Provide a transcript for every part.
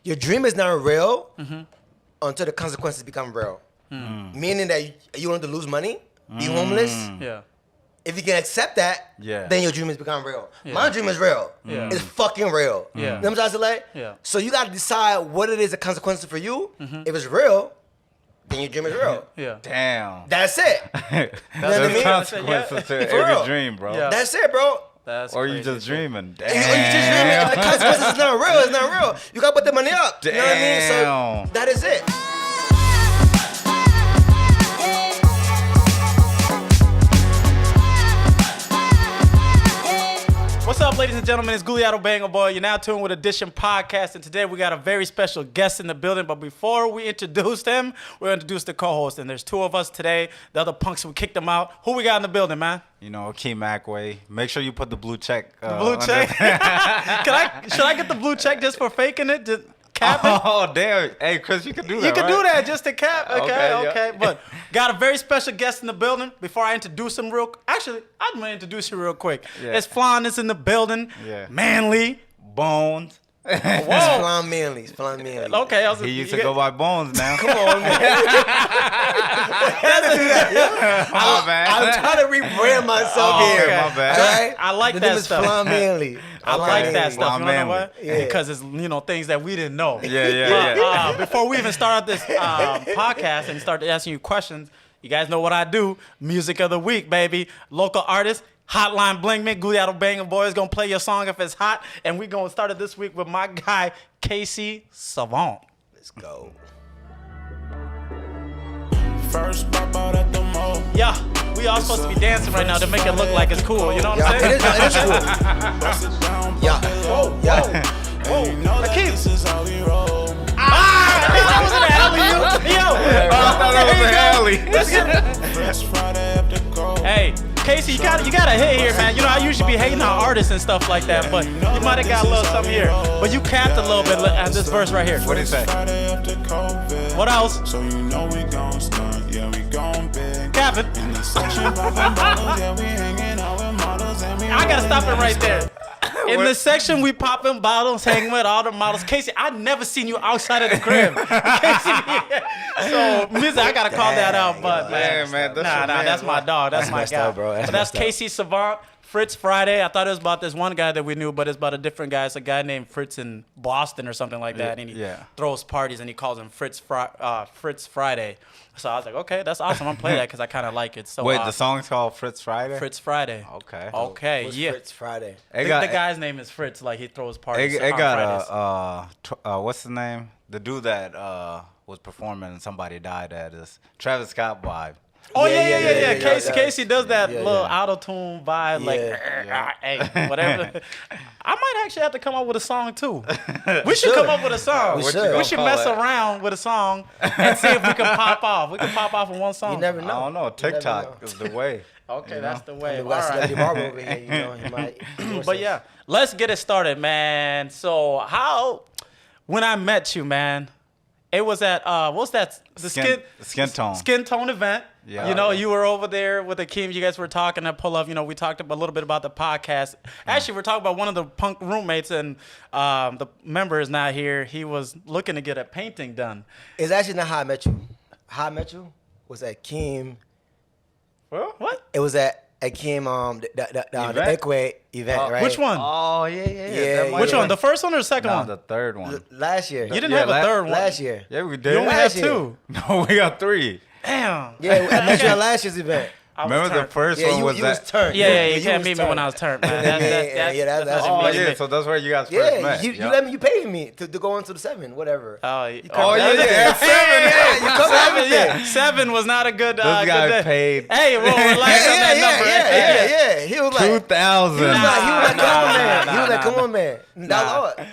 Your dream is not real until the consequences become real. Meaning that you want to lose money, be homeless. Yeah. If you can accept that, then your dream has become real. Yeah. My dream is real. Yeah. It's fucking real. Yeah. You know what I'm trying to say? Yeah. So you got to decide what it is, the consequences for you. If it's real, then your dream is real. Yeah. Damn. That's it. That's what I mean? consequences to For real. every dream, bro. Yeah. That's it, bro. That's Or crazy you just shit. dreaming. Damn. Or you just dreaming. If the consequences is not real, it's not real. You got to put the money up. You know what I mean? Damn. So that is it. What's up, ladies and gentlemen? It's Guliato Banger Boy. You're now tuned with Edition Podcast, and today we got a very special guest in the building. But before we introduce them, we'll introduce the co-host. And there's two of us today. The other punks, we kicked them out. Who we got in the building, man? You know, Key Macway. Make sure you put the blue check. Blue check? Should I get the blue check just for faking it? Just capping? Oh, damn. Hey, Chris, you can do that, You can right? do that just to cap. Okay. yeah. But got a very special guest in the building. Before I introduce him actually, I'm going to introduce you real quick. Yeah. It's Flahn is in the building. Yeah. Manly. Bones. It's Flahn Manly. It's Flahn Manly. Okay. He used to go by Bones now. Come on, man. My bad. I'm trying to rebrand myself here. okay. My bad. All right? I like The that name is stuff. Flahn Manly. I like that Manly. stuff. You know Manly. why? Yeah. Because it's things that we didn't know. Yeah. Before we even start this podcast and start asking you questions, you guys know what I do. Music of the week, baby. Local artist. Hotline Bling Me, Guliato Banger Boy is gonna play your song if it's hot, and we're gonna start it this week with my guy Casey Savant. Let's go. First pop out at the mall. Yeah, we all supposed to be dancing right now to make it look like it's cool. You know what I'm Yeah, saying? it is cool. Bust it down, Yeah. whoa, Yeah. And you know that Akeem. this is how we roll. That was an alley-oop. Yo, I thought it was an alley. let's get Fresh Friday after go. Hey, Casey, you got a hit here, man. You know, I usually be hating on artists and stuff like that, but you might have got a little something here. But you capped a little bit on this verse right here. What did he say? Friday after COVID. What else? So you know we gon' stunt, yeah, we gon' big. Capping. In the section, poppin' bottles, yeah, we hanging out with models and we I gotta stop it right there. In What? the section, we popping bottles, hanging with all the models. Casey, I never seen you outside of the crib. Casey, so, music, I gotta call that out, but Damn, man. That's your man, that's my bro. dog. That's my messed guy. up, bro. That's But that's messed up. Casey Savant, Fritz Friday. I thought it was about this one guy that we knew, but it's about a different guy. It's a guy named Fritz in Boston or something like that, and he Yeah. throws parties and he calls him Fritz Friday. So I was like, okay, that's awesome. I'm gonna play that because I kind of like it. So Wait, the song's called Fritz Friday? Fritz Friday. Okay. Okay, What's yeah. Fritz Friday? It The got, guy's name is Fritz. Like he throws parties. it on got Fridays. what's his name? The dude that was performing and somebody died at this Travis Scott vibe. Oh yeah, Casey, Casey does that Yeah, little yeah. auto-tune vibe, like, Yeah. hey, whatever. I might actually have to come up with a song too. We should come up with a song. We We should. should call mess it? around with a song and see if we can pop off. We can pop off in one song. You never I know. don't know. TikTok is the way. Okay, You that's know? the way. We got All Celebrity right. Barber over here. You know, he might. But yeah, let's get it started, man. So when I met you, man, it was at what's that? The Skin tone. Skin tone event. Yeah. You know, you were over there with Akeem. You guys were talking at Pull Up. You know, we talked a little bit about the podcast. Actually, we're talking about one of the punk roommates, and the member is not here. He was looking to get a painting done. It's actually not how I met you. How I met you was at Kim. Well, what? It was at Kim the Event? Equate event, right? Which one? Oh, yeah. Yeah, That might Which be- one? The first one or the second No, one? the third one. Last year. You didn't Yeah, have a third one. Last year. Yeah, we You did. only Last had year. two. No, we got three. Damn. Yeah, I met you at last year's event. I was Remember the turned. first Yeah, one you was was that? turned. Yeah, you was can't meet me when I was turned, man. That's Oh, amazing. yeah, so that's where you guys first Yeah, met. you Yup. let me, you paid me to go into the 7, whatever. Oh, Oh, yeah, at 7. Yeah, you come Seven, everything. yeah. 7 was not a good. This guy good day. paid Hey, well, relax on that number. Yeah. He was like, 2,000. he was like, come on, man. nah, He was like, come nah. on, man. That's Oh,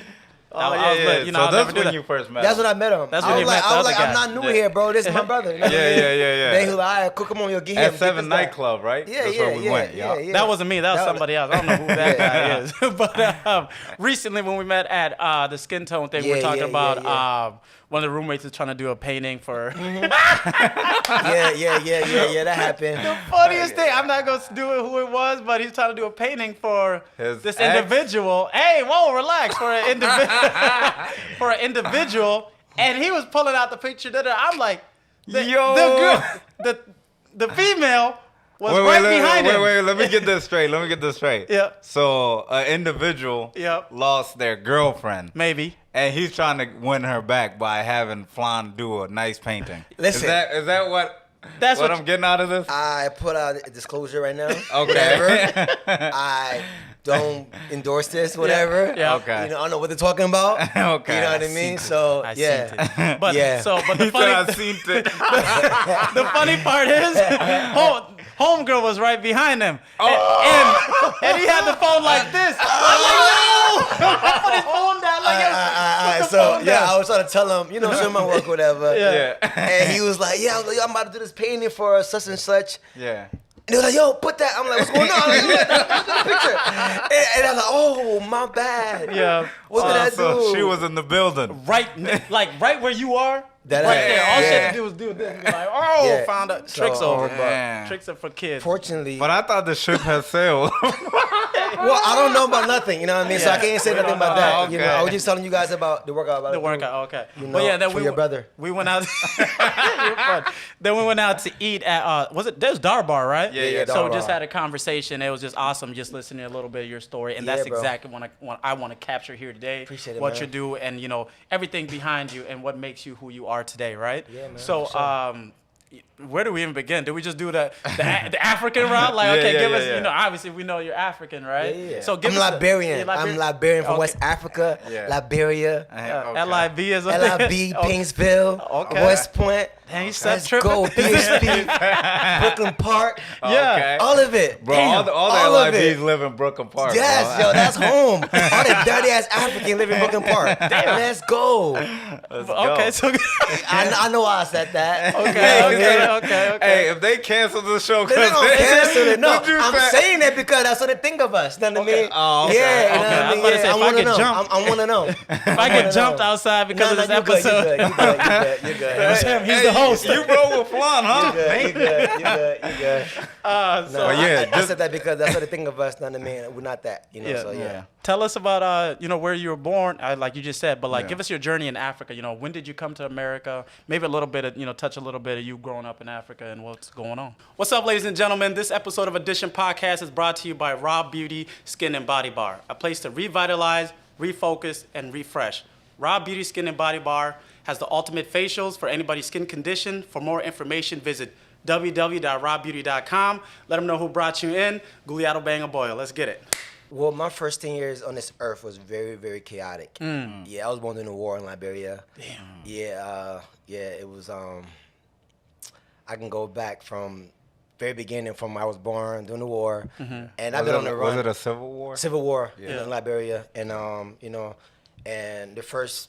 Oh, I was yeah, like, yeah. you know, So I'll that's never do when that. you first met That's him. when I met him. That's I when was you like, met the I'm other not guy. new here, bro. This is my brother. You know what I mean? Yeah. Then he was like, all right, cool, come on, you'll get him. At get 7 this guy. nightclub, right? Yeah, That's yeah, where we yeah, went. yeah, yup. yeah. That wasn't me. That was That was- somebody else. I don't know who that Yeah. guy is. But recently, when we met at the skin tone thing, we were Yeah, talking yeah, about yeah. one of the roommates is trying to do a painting for. Yeah, that happened. Funniest thing, I'm not gonna do it who it was, but he's trying to do a painting for His this ex? individual. Hey, whoa, relax for an individual. for an individual, and he was pulling out the picture. I'm like, the female was behind him. Wait, let me get this straight. Yeah. So an individual lost their girlfriend. Maybe. And he's trying to win her back by having Flahn do a nice painting. Listen. Is that what That's what I'm getting out of this? I put out a disclosure right now. Okay. Whatever. I don't endorse this, whatever. Yeah. Okay. You know, I don't know what they're talking about. Okay. You know what I mean? So, I yeah. seen it. But Yeah. but the He said I funny seen it. the funny part is homegirl was right behind him. And he had the phone like this. I'm like, no! I put his phone down like Alright, so yeah, I was trying to tell him, you know, show my work, whatever. Yeah. And he was like, yeah, I'm about to do this painting for such and such. Yeah. And they were like, yo, put that. I'm like, what's going on? I'm like, look at the picture. And I'm like, oh, my bad. Yeah. What did I do? So she was in the building. Right where you are. That right I- there. All she had yeah. to do was do this and be like, oh, Yeah. found out. So, Tricks over. man. Tricks are for kids. Fortunately, But I thought the ship had sailed. well, I don't know about nothing, you know what I mean? So I can't say nothing about that. Oh, You know, okay. I was just telling you guys about the workout. About The it. workout, okay. You know, But yeah, then for your brother. We went out. You're fun. Then we went out to eat at there's Dar Bar, right? Yeah, So Dar we just Bar. had a conversation. It was just awesome, just listening to a little bit of your story, and that's Yeah, bro. exactly what I want to capture here today. Appreciate it, what man. you do, and you know everything behind you, and what makes you who you are today, right? Yeah, man, So for sure. where do we even begin? Do we just do the African route? Like, Yeah, okay, yeah, give yeah, us, yeah. you know, obviously we know you're African, right? Yeah. So give I'm us Liberian. the- I'm Liberian from Okay. West Africa, Yeah. Liberia, Okay. LIB is a LIB, Okay. Painesville, Okay. West Point. Dang, you stop Let's tripping. go, PHP, Brooklyn Park, Yeah. Okay. all of it. Bro, Damn, all all the of LIBs it. live in Brooklyn Park. Yes, bro. yo, that's home. All the dirty ass African live in Brooklyn Park. Let's go. Let's Okay, go. so I know why I said that. okay. Hey, if they cancel the show, They're not gonna cancel it. No, Would you I'm fa- saying that because that's what they think of us. You know what I mean? Oh, okay. Yeah, you know Okay, what I I was mean? about to say, Yeah, if I I get want to know. jumped- I want to know. If I get jumped outside because of this you good, episode, you good. You That's good. him. He's the host. You roll with Flahn, huh? You good. So No, But yeah, I said that because that's what they think of us. You know what I mean? We're not that. You know, Yeah. so yeah. Tell us about where you were born, like you just said, but like give us your journey in Africa. You know, when did you come to America? Maybe a little bit of touch a little bit of you growing up in Africa and what's going on. What's up, ladies and gentlemen? This episode of Edition Podcast is brought to you by Raw Beauty Skin and Body Bar, a place to revitalize, refocus, and refresh. Raw Beauty Skin and Body Bar has the ultimate facials for anybody's skin condition. For more information, visit www.rawbeauty.com. Let them know who brought you in. Guliato Bang a Boil. Let's get it. Well, my first 10 years on this earth was very, very chaotic. Yeah, I was born during the war in Liberia. Damn. Yeah, it was. I can go back from very beginning, from when I was born during the war, and I've been on the run. Was it a civil war? Civil War Yeah. in Liberia, and and the first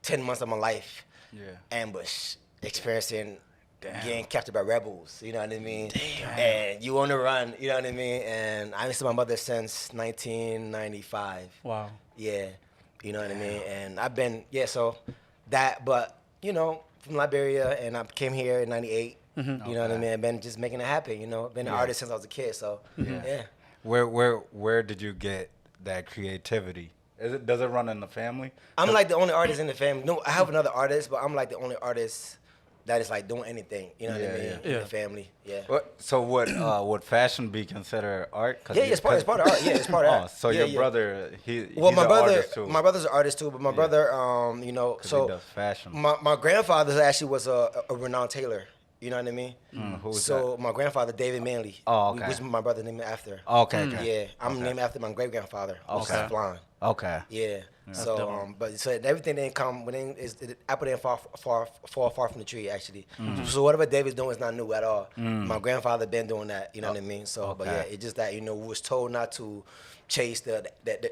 10 months of my life, ambush, experiencing getting captured by rebels, you know what I mean? And you on the run, you know what I mean? And I missed my mother since 1995. Wow. Yeah, you know what I mean? And I've been, so that, but, from Liberia, and I came here in 98. You know what I mean? I've been just making it happen, been an artist since I was a kid, so, yeah. Where did you get that creativity? Does it run in the family? I'm like the only artist in the family. No, I have another artist, but I'm like the only artist that is like doing anything. You know what I mean? In Yeah. the family. Yeah. So would fashion be considered art? Yeah, it's part of art. Yeah, it's part of art. So Yeah, your brother, he's Well, my an brother, artist too. my brother's an artist too. But my brother, he so does fashion. my grandfather actually was a renowned tailor. You know what I mean? Who's So my grandfather, David Manly. Oh, okay. Which my brother named after. Okay. Yeah, I'm named after my great grandfather, which is Okay. Flahn. Okay. Yeah. So, dope. but so everything didn't come. The apple didn't fall far from the tree. Actually, so whatever David's doing is not new at all. My grandfather been doing that. You know what I mean? So, but yeah, Okay. it's just that we was told not to chase the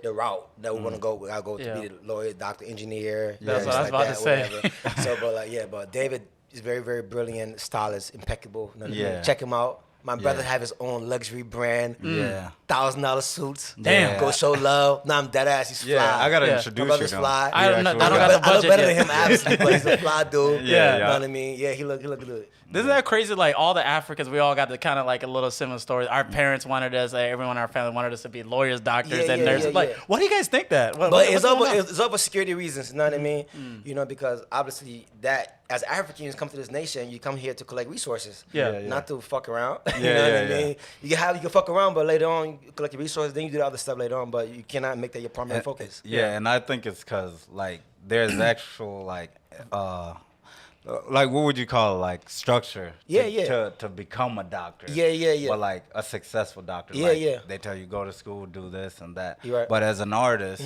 route that we want to go. I go to be the lawyer, doctor, engineer. That's what things I was about to say. whatever. So, but but David is very, very brilliant, stylist, impeccable. You know what I mean? Yeah. Check him out. My brother Yeah. have his own luxury brand. Yeah. $1,000 suits. Damn. Go show love. No, I'm dead ass. He's fly. Yeah, I gotta Yeah. My introduce you. brother's to fly. him. I don't know- actually I don't got- got the I look budget better yet. than him, obviously, but he's a fly dude. Yeah, You know yeah. what I mean? Yeah, he look good. Isn't that crazy? Like all the Africans, we all got the kind of like a little similar story. Our parents wanted us, like, everyone in our family wanted us to be lawyers, doctors, Yeah, and yeah, nurses. yeah, Like, yeah. why do you guys think that? But What's it's going over. on? It's over security reasons. You know what I mean? You know, because obviously that as Africans come to this nation, you come here to collect resources. Yeah. Not to fuck around. You Yeah, know what yeah, I yeah. mean? You can fuck around, but later on you collect your resources. Then you do the other stuff later on. But you cannot make that your primary focus. Yeah, and I think it's because like there's actual like what would you call it? Like structure to become a doctor. Yeah. But like a successful doctor. Yeah, like, yeah. They tell you go to school, do this and that. You're right. But as an artist,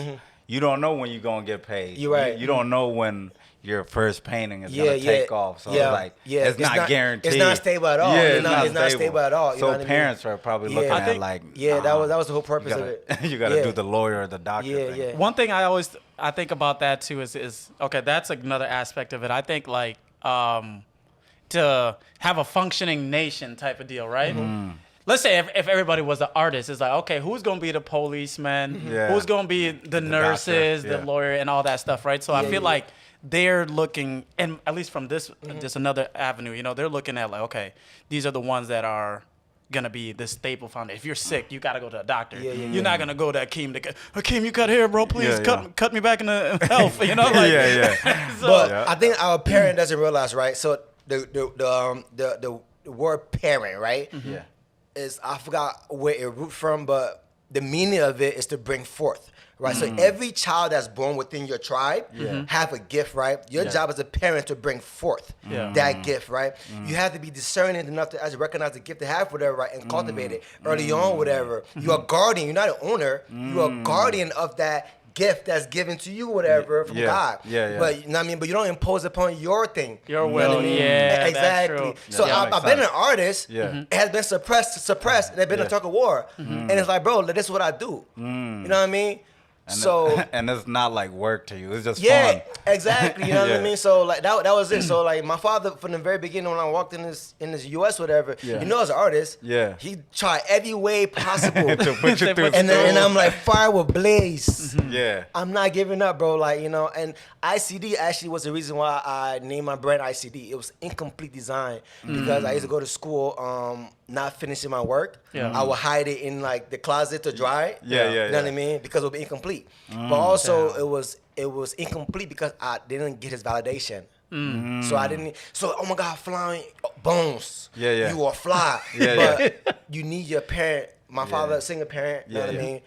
you don't know when you're gonna get paid. You're right. You don't know when your first painting is Yeah, gonna yeah. take off. So Yeah, like yeah. it's not guaranteed. It's not stable at all. Yeah, It's not stable at all. You So know what I mean? parents are probably Yeah. looking I at think- like that was the whole purpose of it. You gotta Yeah. do the lawyer or the doctor thing. Yeah. One thing I think about that too is okay, that's another aspect of it. I think like to have a functioning nation type of deal, right? Let's say if everybody was an artist, it's like, okay, who's gonna be the policeman? Yeah. Who's gonna be the nurses, doctor, the yeah. lawyer, and all that stuff, right? So I feel yeah. like they're looking, and at least from this another avenue, you know, they're looking at like, okay, these are the ones that are gonna be the staple foundation. If you're sick, you gotta go to a doctor. You're not gonna go to Akeem. Akeem, you cut hair, bro. Please cut me back in the health. You know, like Yeah. so, But Yeah. I think our parent doesn't realize, right? So the word parent, right? Yeah. Is I forgot where it root from, but the meaning of it is to bring forth. Right, so every child that's born within your tribe have a gift, right? Your job as a parent to bring forth that gift, right? You have to be discerning enough to actually recognize the gift they have, whatever, right, and cultivate it early on, whatever. You're a guardian. You're not an owner. You're a guardian of that gift that's given to you, whatever, from God. Yeah. But you know what I mean. But you don't impose upon your thing. Your You know what will, I mean? yeah, exactly. that's true. So Yeah, I've makes been an sense. artist. Yeah. It has been suppressed. And there's been a tug of war. And it's like, bro, this is what I do. You know what I mean? And it's not like work to you. It's just Yeah, fun. exactly. You know what I Yeah. mean? So like that was it. So like my father from the very beginning when I walked in this US whatever, Yeah. you know, as an artist, Yeah. he tried every way possible. To put you through and I'm like, fire will blaze. Yeah. I'm not giving up, bro. Like, you know, and ICD actually was the reason why I named my brand ICD. It was incomplete design because I used to go to school not finishing my work. Yeah. I would hide it in like the closet to dry. Yeah, You know yeah. what I mean? Because it would be incomplete. But also it was incomplete because I didn't get his validation. So I didn't. So oh my God, flying bones. Yeah. You are fly. Yeah, but you need your parent. My father, a single parent. You know what I mean?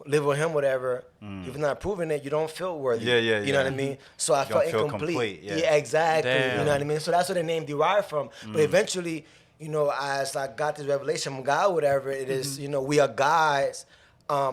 Live with him, whatever. If you're not proving it, you don't feel worthy. Yeah. You know what I mean? So I felt don't feel incomplete. complete, yeah. Yeah, exactly. Damn. You know what I mean? So that's where the name derived from. But eventually, you know, as I got this revelation from God, whatever it is, you know, we are God's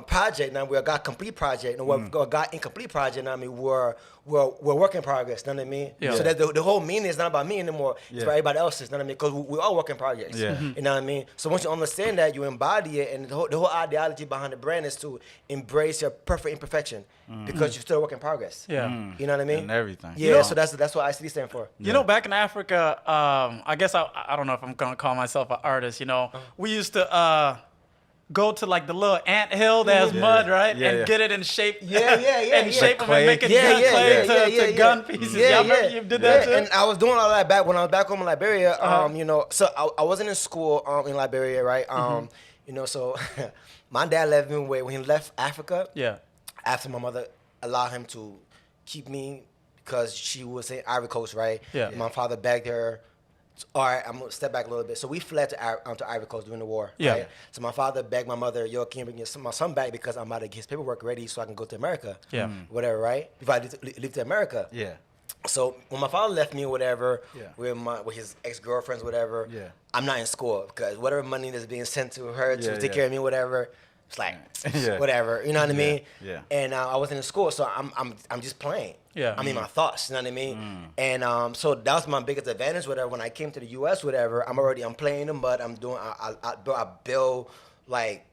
project now. We're a God complete project. And we're a God incomplete project. Now, I mean, we're work in progress. You know what I mean? Yeah. So that the whole meaning is not about me anymore. It's Yeah. for everybody else's. You know what I mean? Because we all work in progress. Yeah. You know what I mean? So once you understand that, you embody it, and the whole ideology behind the brand is to embrace your perfect imperfection because you're still a work in progress. Yeah. You know what I mean? And everything. Yeah. So that's what ICD stands for. You know, back in Africa, I guess I don't know if I'm gonna call myself an artist. You know, we used to go to like the little ant hill that has mud, right? Yeah, and yeah. get it in shape. Yeah. and shape them clay. and make it to gun pieces. Y'all remember you did that too? And I was doing all that back when I was back home in Liberia. You know, so I wasn't in school in Liberia, right? You know, so my dad left me when he left Africa. Yeah. After my mother allowed him to keep me because she was in Ivory Coast, right? Yeah. My father begged her. All right, I'm gonna step back a little bit. So we fled to Ivory Coast during the war. Yeah. Right? So my father begged my mother, "Yo, can you bring my son back because I'm about to get his paperwork ready so I can go to America." Yeah. Whatever, right? If I leave to America. Yeah. So when my father left me or whatever, Yeah. with his ex-girlfriends, whatever, Yeah. I'm not in school because whatever money that's being sent to her to Yeah, take yeah. care of me, whatever, it's like Yeah. whatever, you know what I mean? Yeah. And I wasn't in school, so I'm just playing. Yeah. I'm in my thoughts, you know what I mean? And so that was my biggest advantage, whatever. When I came to the U.S., whatever, I'm playing them, but I'm doing I build like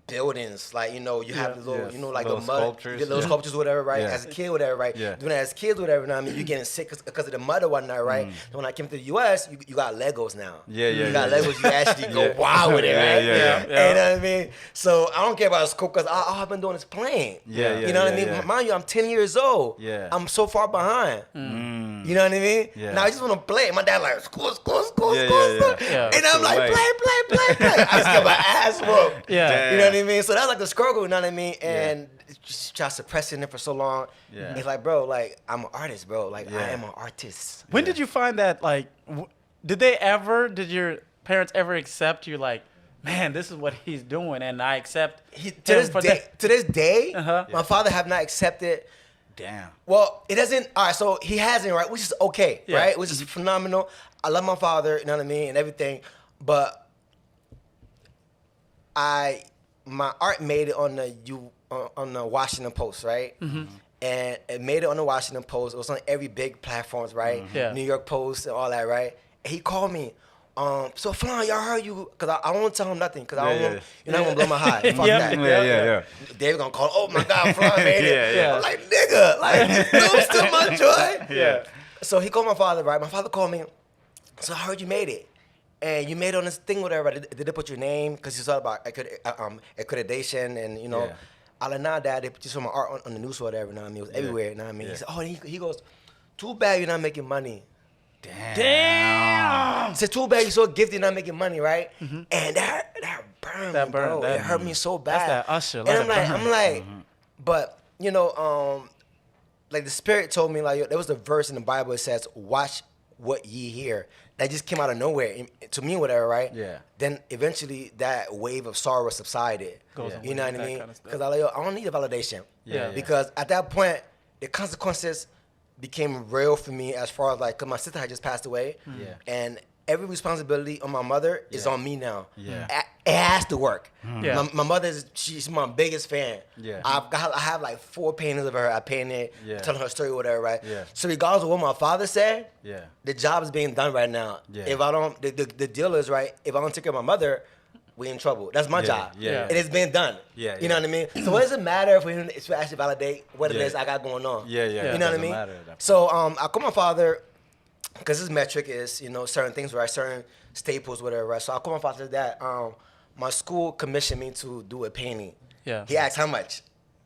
buildings, like you have the little, Yes. like Little the mud, sculptures. the little Yeah. sculptures, whatever, right? Yeah. As a kid, whatever, right? Yeah. Doing that as kids, whatever. I mean, you're getting sick because of the mud or whatnot, right? So when I came to the U.S., you got Legos now. Yeah, yeah, You got yeah, Legos. You actually go Yeah. wild with it, Yeah, right? yeah, yeah. You know what I mean? So I don't care about school because all I've been doing is playing. Yeah, yeah, You know what I yeah, mean? yeah. Mind you, I'm 10 years old. Yeah. I'm so far behind. You know what I mean? Yeah. Now I just want to play. My dad like school, Yeah, school. yeah, yeah. And I'm That's like, the way. play. I just got my ass whooped. Yeah. You know what I mean? So that's like the struggle, you know what I mean? And just try suppressing it for so long. Yeah. It's like, bro, like I'm an artist, bro. Like Yeah. I am an artist. When did you find that, like, did your parents ever accept you, like, man, this is what he's doing, and I accept To him this for day, that? to this day, Uh-huh. my father have not accepted. Damn. Well, it doesn't. All right, so he hasn't, right? Which is okay, Yeah. right? Which is phenomenal. I love my father, you know what I mean, and everything. But my art made it on the Washington Post, right? Mm-hmm. And it made it on the Washington Post. It was on every big platforms, right? Yeah. New York Post and all that, right? And he called me. So Flahn, y'all heard you? Cause I don't want to tell him nothing, cause I don't Yeah, want, you know, I'm gonna blow my high. Fuck Yeah. that. Yeah. David gonna call. Oh my God, Flahn made it. Yeah, yeah. I'm like, nigga, like, no, still my joy. Yeah. So he called my father, right? My father called me. So I heard you made it, and you made it on this thing, whatever. Did they put your name? Cause you thought about accreditation, and you know. Yeah. I like, nah, Dad, they just saw my art on the news or whatever. You know what I mean? It was everywhere. You know what I mean? Yeah. He said, oh, and he goes, too bad you're not making money. Damn. He said, too bad you're so gifted, you're not making money, right? And that burned That me, burned- bro. that- it hurt me so bad. That's that Usher, And let I'm it like, burn. but you know, like the Spirit told me, like there was a verse in the Bible that says, "Watch what ye hear." That just came out of nowhere to me, whatever, right? Yeah. Then eventually that wave of sorrow subsided. Goes You away, know what I that mean? kind of stuff. Because I don't need a validation. Yeah. Because at that point, the consequences became real for me as far as like, cause my sister had just passed away, Yeah. and every responsibility on my mother is Yeah. on me now. Yeah. It has to work. Yeah. My mother she's my biggest fan. Yeah. I have like 4 paintings of her. I painted, Yeah. telling her story, whatever, right? Yeah. So regardless of what my father said, Yeah. the job is being done right now. Yeah. If I don't, the deal is right. If I don't take care of my mother, we in trouble. That's my Yeah, job. yeah. And it's been done. Yeah, You know yeah. what I mean? So what does it matter for him to actually validate what it Yeah. is I got going on? Yeah, yeah. You know what I Doesn't mean? matter at that point. So I call my father because his metric is, you know, certain things, right? Certain staples, whatever, right? So I call my father that my school commissioned me to do a painting. Yeah. He asked how much.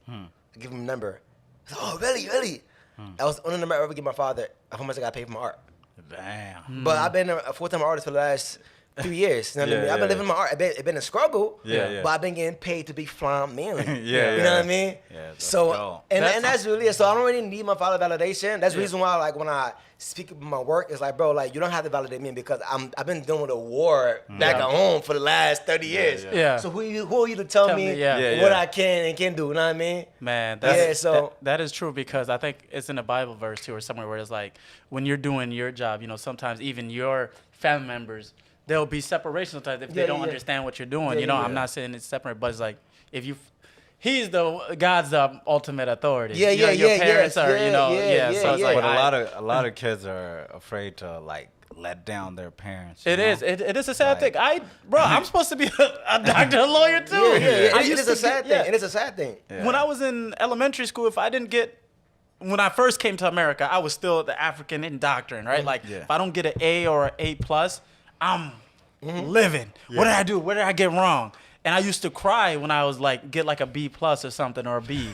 I give him a number. He said, oh, really? That was the only number I ever give my father of how much I got paid for my art. Damn. But I've been a full-time artist for the last 3 years. You know what I mean? Yeah, I've been yeah, living my art. It's been a struggle. Yeah, yeah. But I've been getting paid to be Flahn Manly. Yeah, You yeah. know what I mean? Yeah, let's so go. and that's really it. So I don't really need my father validation. That's the reason why, like, when I speak about my work, it's like, bro, like, you don't have to validate me because I've been dealing with a war back at home for the last 30 years. Yeah. So who are you to tell Tell me me, yeah. Yeah, what yeah. I can and can't do? You know what I mean? Man, that is true because I think it's in a Bible verse too or somewhere where it's like when you're doing your job, you know, sometimes even your family members, there'll be separation sometimes if they Yeah, don't yeah. understand what you're doing. Yeah, You know, yeah. I'm not saying it's separate, but it's like if you, God's the ultimate authority. Yeah, You know, yeah, your yeah, parents yes, are, yeah, you know, yeah, so yeah, it's yeah. like But I- a lot of kids are afraid to like let down their parents. It you is. know? It is a sad Like- thing. I'm supposed to be a doctor, a lawyer too. Yeah. I It used is to a sad get- thing. It is a sad thing. Yeah. When I was in elementary school, when I first came to America, I was still the African indoctrined, right? Like, Yeah. if I don't get an A or an A+, I'm living. What did I do? What did I get wrong? And I used to cry when I was like, get like a B+ or something or a B.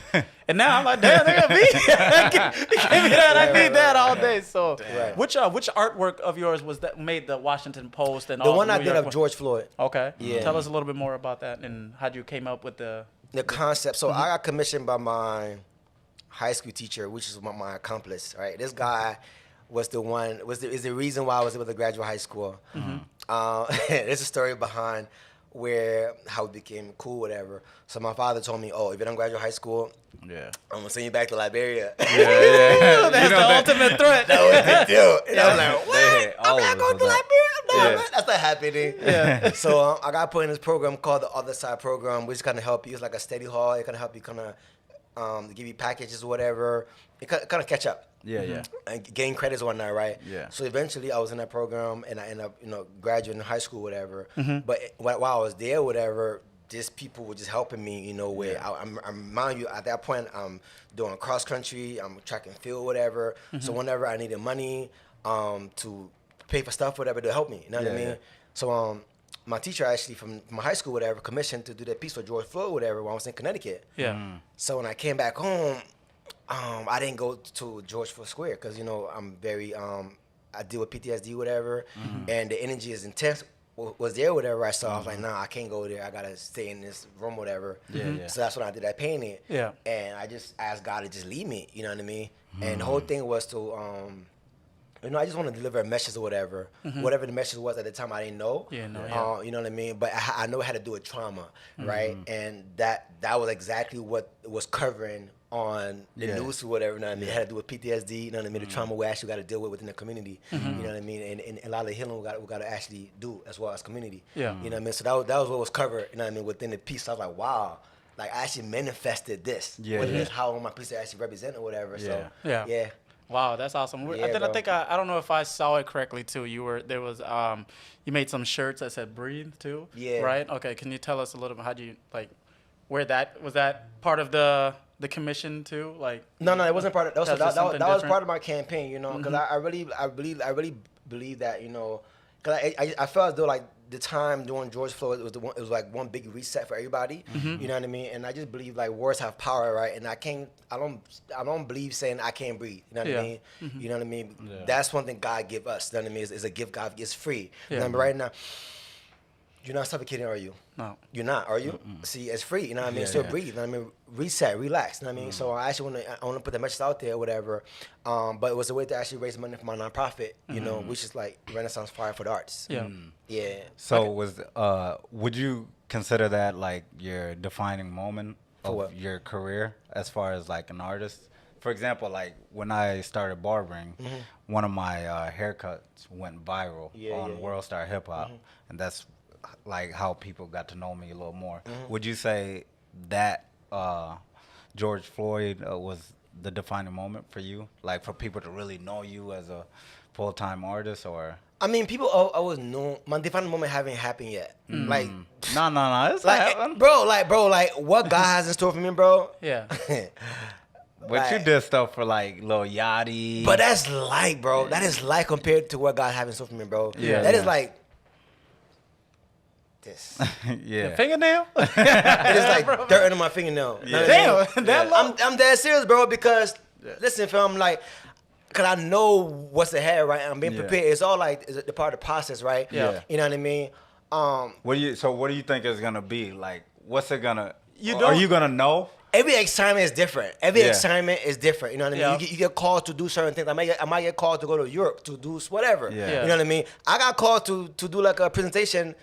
And now I'm like, damn, they got a B. Give me that. I need that all day. So, Right. which artwork of yours was that made the Washington Post and The all one the I New did York of George Floyd. Okay. Yeah. Tell us a little bit more about that and how you came up with the. The concept. So I got commissioned by my high school teacher, which is my accomplice. Right, this guy is the reason why I was able to graduate high school. There's a story behind how we became cool, whatever. So my father told me, "Oh, if you don't graduate high school, Yeah. I'm gonna send you back to Liberia." Yeah. That's the ultimate threat. That was the deal. And I'm like, They "What? hate I'm all not of going us to with Liberia? No, Yeah. man, that's not happening." Yeah. So I got put in this program called the Other Side Program, which kind of help you. It's like a study hall. It kind of help you kind of give you packages or whatever. It kind of catch up. Yeah, yeah. And gain credits or whatnot, right? Yeah. So eventually I was in that program and I ended up, graduating high school, whatever. But while I was there, whatever, just people were just helping me, you know, where I'm mind you, at that point, I'm doing cross country, I'm track and field, whatever. So whenever I needed money to pay for stuff, whatever, to help me, you know what I mean? Yeah. So my teacher actually from my high school, whatever, commissioned to do that piece for George Floyd, whatever, while I was in Connecticut. Yeah. So when I came back home, I didn't go to George Floyd Square because, you know, I'm very, I deal with PTSD, whatever, and the energy is intense. Was there, whatever. I saw, I was like, nah, I can't go there. I gotta stay in this room, whatever. So that's when I did that painting. Yeah. And I just asked God to just lead me. You know what I mean? And the whole thing was to, you know, I just want to deliver a message or whatever. Whatever the message was at the time, I didn't know. Yeah, no, You know what I mean? But I know how to do with trauma, right? And that was exactly what was covering on the news or whatever, you know what I mean? It had to do with PTSD, you know what I mean? The trauma we actually got to deal with within the community, you know what I mean? And a lot of the healing we got to actually do as well as community, you know what I mean? So that was what was covered, you know what I mean, within the piece. I was like, wow, like I actually manifested this. This how my piece actually represent or whatever. So yeah. Wow, that's awesome. Yeah, I bro. think I don't know if I saw it correctly too. You made some shirts that said "Breathe" too. Yeah. Right. Okay. Can you tell us a little bit how do you where that was that part of the commission too? Like No, it wasn't part of that. That's just That something was different? part of my campaign, you know, because I really believe that, you know, because I felt as though like the time during George Floyd it was like one big reset for everybody, you know what I mean? And I just believe like words have power, right? And I don't believe saying I can't breathe, you know what I mean? You know what I mean? That's one thing God give us, you know what I mean? It's a gift God gives free. You know what I mean? Right now, you're not suffocating, are you? No. You're not, are you? See, it's free, you know what I mean? Still breathe, you know what I mean? Reset, relax, you know what I mean? So I actually want to put the message out there or whatever. But it was a way to actually raise money for my nonprofit, you know, which is like Renaissance Fire for the Arts. Yeah. Yeah. So would you consider that like your defining moment of what? your career as far as like an artist? For example, like when I started barbering, one of my haircuts went viral on World Star Hip Hop, and that's like how people got to know me a little more. Would you say that George Floyd was the defining moment for you, like for people to really know you as a full-time artist? Or I mean, people always know my defining moment haven't happened yet. Like, no, it's like, happening. bro, like what God has in store for me, bro. Yeah. But you did stuff for like Lil Yachty. But that's light, bro. That is light compared to what God has in store for me, bro. Yeah, That is yeah. like this. Yeah. Fingernail? It is like dirt under my fingernail. You know what I mean? Damn, that low. I'm dead serious, bro, because listen, fam, like, cause I know what's ahead, right? I'm being prepared. It's all like it's a part of the process, right? Yeah. You know what I mean? What do you think it's gonna be? Like, what's it gonna? You Are don't- you gonna know? Every assignment is different. Every Yeah. assignment is different. You know what I mean? Yeah. You get called to do certain things. I might get called to go to Europe to do whatever. Yeah. You know what I mean? I got called to do like a presentation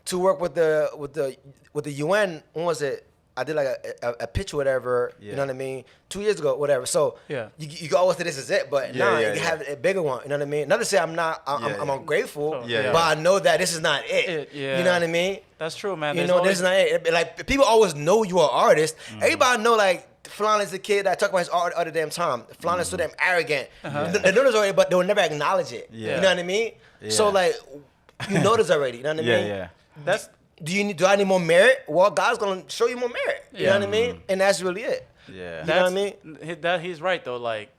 to work with the UN. When was it? I did like a pitch or whatever. Yeah. You know what I mean? 2 years ago, whatever. So Yeah. you go always say this is it, but Yeah, nah, yeah, you yeah. have a bigger one. You know what I mean? Not to say I'm not. I'm Yeah. ungrateful. Yeah, But yeah. I know that this is not it. Yeah. You know what I mean? That's true, man. You There's know, always- this is not it. Like, people always know you are an artist. Everybody know, like, Flahn is a kid that talk about his art all the damn time. Flahn is so damn arrogant. They know this already, but they'll never acknowledge it. Yeah. You know what I mean? So, Yeah. like, you know this already. You know what I mean? Yeah. That's Do I need more merit? Well, God's going to show you more merit. You know what I mean? And that's really it. Yeah. You know what I mean? He's right though. Like,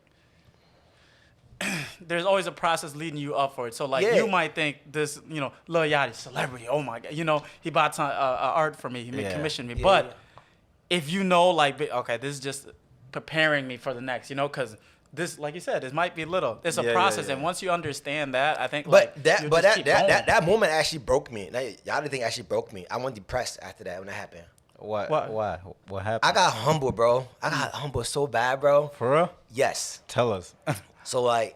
there's always a process leading you up for it. So like, Yeah. you might think this, Lil Yachty, celebrity. Oh my God, he bought some art for me. He Yeah. commissioned me. Yeah, But yeah. if you know, like, okay, this is just preparing me for the next. Because this, like you said, this might be little. It's a Yeah, yeah, process, yeah. and once you understand that, I think. But like, that you'll but just that, keep going. that moment actually broke me. Y'all didn't think actually broke me. I went depressed after that when that happened. What? What? Why? What happened? I got humble, bro. I got humble so bad, bro. For real? Yes. Tell us. So, like,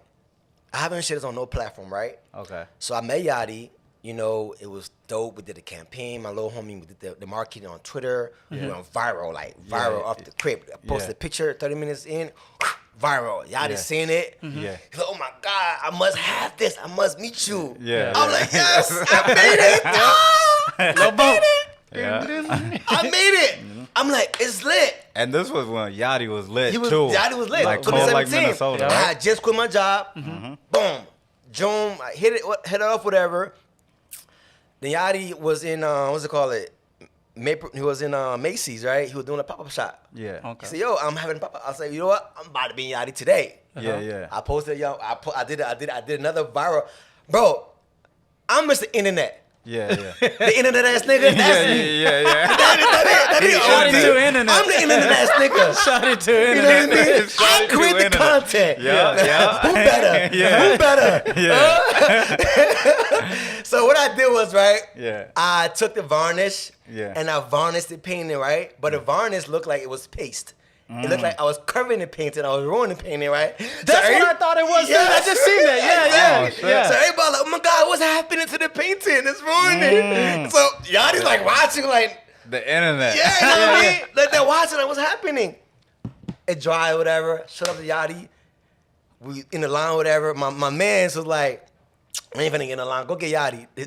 I haven't shared this on no platform, right? Okay. So I met Yachty. It was dope. We did a campaign. My little homie, we did the marketing on Twitter. We went viral, off the crib. I posted a picture 30 minutes in, viral. Yachty seen it. Yeah. He's like, oh my God, I must have this. I must meet you. Yeah. I'm like, yes, I made it. I made it. Yeah. I made it. I'm like, it's lit. And this was when Yachty was lit too. Yachty was lit. Like cold like 2017. Minnesota, I right? had just quit my job. Boom. June, I hit it off, whatever. Then Yachty was in, He was in Macy's, right? He was doing a pop-up shop. Yeah. Okay. He said, "Yo, I'm having a pop-up." I said, "You know what? I'm about to be in Yachty today." Yeah. I posted, I did another viral, bro. I'm Mr. Internet. Yeah. The internet ass nigga. That's me. Yeah. That is Shout OD. it to internet. I'm the internet ass nigga. Shout it to You know internet. what I mean? Shout I it to create the internet. content. Yeah. Who better? Yeah. Who better? Yeah. So what I did was, right? Yeah. I took the varnish. Yeah. And I varnished the painting, right? But the varnish looked like it was paste. It looked like I was covering the painting. I was ruining the painting, right? That's what I thought it was. Yeah, I just seen that. Yeah. So everybody like, oh my God, what's happening to the painting? It's ruining. So y'all just like watching, like, The internet. yeah, you know what I mean? Like they're watching, like, what's happening? It dry, whatever. Shut up to Yachty. We in the line, whatever. My man's was like, I ain't finna get in the line. Go get Yachty. You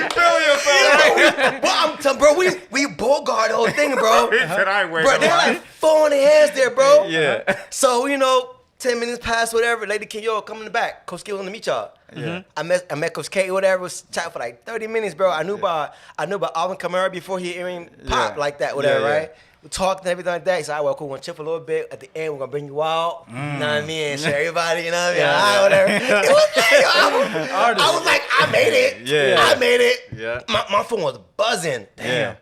feel yourself. Well, I'm telling, bro, we Bogart the whole thing, bro. He said, I ain't waiting Bro, they're on like 400 heads there, bro. Yeah. So, 10 minutes past, whatever, Lady King, yo, come in the back. Coach K wanted to meet y'all. Yeah. I met Coach K, whatever, was chatting for like 30 minutes, bro. I knew about Alvin Kamara before he even popped like that, whatever, Yeah. right? We talked and everything like that. He said, all right, well, cool, we're gonna chill for a little bit. At the end, we're gonna bring you out. You know what I mean? And show everybody, you know what I mean? All right, whatever. It was like, I was like, I made it. Yeah. I made it. Yeah. My phone was buzzing. Yeah.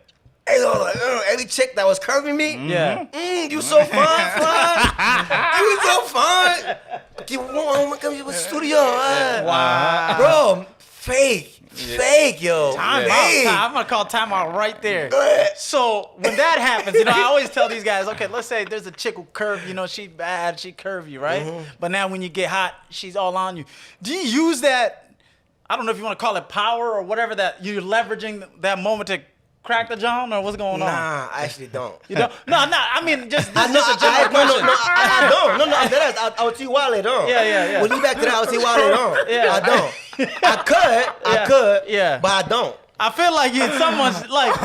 Hey, I was like, every chick that was curving me, Yeah. you so fun, Flahn. You so fun. You want to come to the studio? Wow. Bro, fake, yo. Time Fake. out. I'm gonna call timeout right there. Go ahead. So when that happens, I always tell these guys, okay, let's say there's a chick who curve, she bad, she curve you, right? But now when you get hot, she's all on you. Do you use that? I don't know if you want to call it power or whatever, that you're leveraging that moment to crack the John, or what's going on? Nah, I actually don't. You don't? No. I mean, just I know, just a general question. I don't. No, I'm dead ass. I'll tell you why later on. Yeah. When you back to that, I'll tell you why later on. Yeah. I don't. I could. Yeah. But I don't. I feel like someone's like, You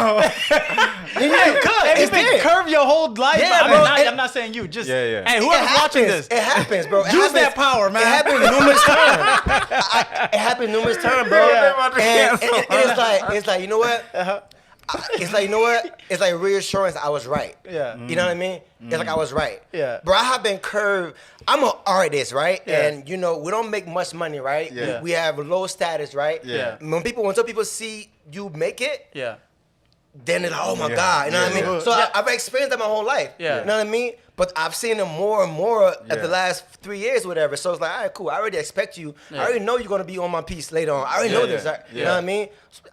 could. hey, It's you've been there. curved your whole life. Yeah, I bro, mean, it- I'm not saying you. Just Yeah. hey, It whoever's watching happens. this, It happens, bro. It use happens. that power, man. It happened numerous times. It happened numerous times, bro. Yeah. And it's like, you know what? It's like, you know what? It's like reassurance I was right. Yeah. You know what I mean? It's like I was right. Yeah. Bro, I have been curved. I'm an artist, right? Yeah. And, we don't make much money, right? Yeah. We have low status, right? Yeah. When some people see you make it, yeah. then they're like, oh my Yeah. God, you know what I Yeah. mean? So I've experienced that my whole life. Yeah. You know what I mean? But I've seen them more and more at Yeah. the last 3 years, whatever. So it's like, all right, cool. I already expect you. Yeah. I already know you're gonna be on my piece later on. I already know this. Yeah. You know what I mean?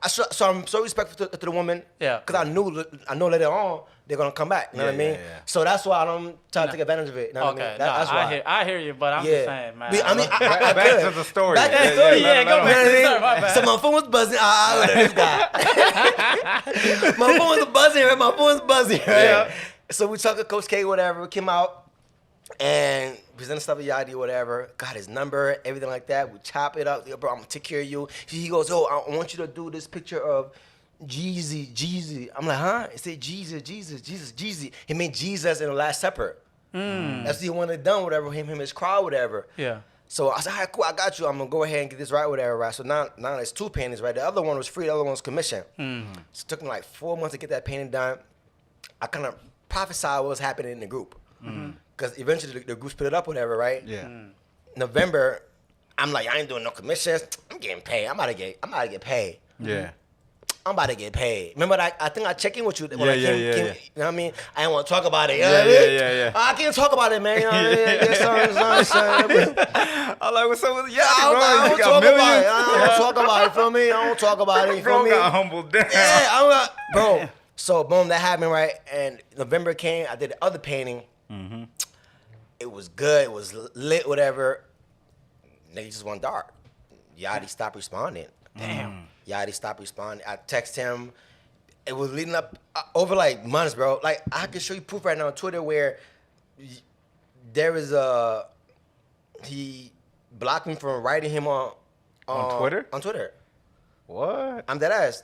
So I'm so respectful to the woman. Yeah. Because I know later on they're gonna come back. You know what I mean? Yeah. So that's why I don't try to take advantage of it. You know what I Okay, mean? That's why. I hear you, but I'm just saying, man. I mean, I Back could. to the story. Back to the Yeah, story. yeah, go back to the story, my bad. So my phone was buzzing. This guy. My phone was buzzing, right? My phone was buzzing, right? Yeah. So we talked to Coach K, whatever, came out and presented stuff to Yachty, whatever. Got his number, everything like that. We chop it up. Yo, bro, I'm gonna take care of you. He goes, oh, I want you to do this picture of Jeezy. I'm like, huh? He said Jesus. He meant Jesus in the Last Supper. That's what he wanted done, whatever, him, his crowd, whatever. Yeah. So I said, all right, cool, I got you. I'm gonna go ahead and get this right, whatever, right? So now there's 2 paintings, right? The other one was free, the other one was commission. So it took me like 4 months to get that painting done. I kind of prophesied what was happening in the group. Because eventually the group split it up, whatever, right? Yeah. November, I'm like, I ain't doing no commissions. I'm getting paid. I'm about to get paid. Yeah. I'm about to get paid. Remember that? I think I checked in with you when I Yeah, came, yeah. You know what I mean? I didn't want to talk about it. You know what I mean? Yeah. I can't talk about it, man. You know what I mean? Yes, son. I'm like, what's up with you? I don't talk about it. I don't talk about it. Feel me? I don't talk about it. You feel Bro me? got humbled down. Yeah, I'm not, bro. So boom, that happened, right? And November came. I did the other painting. It was good. It was lit, whatever. Nigga just went dark. Yachty stopped responding. Damn. Yachty stopped responding. I text him. It was leading up over like months, bro. Like I can show you proof right now on Twitter where there is he blocked me from writing him on Twitter? On Twitter. What? I'm dead ass.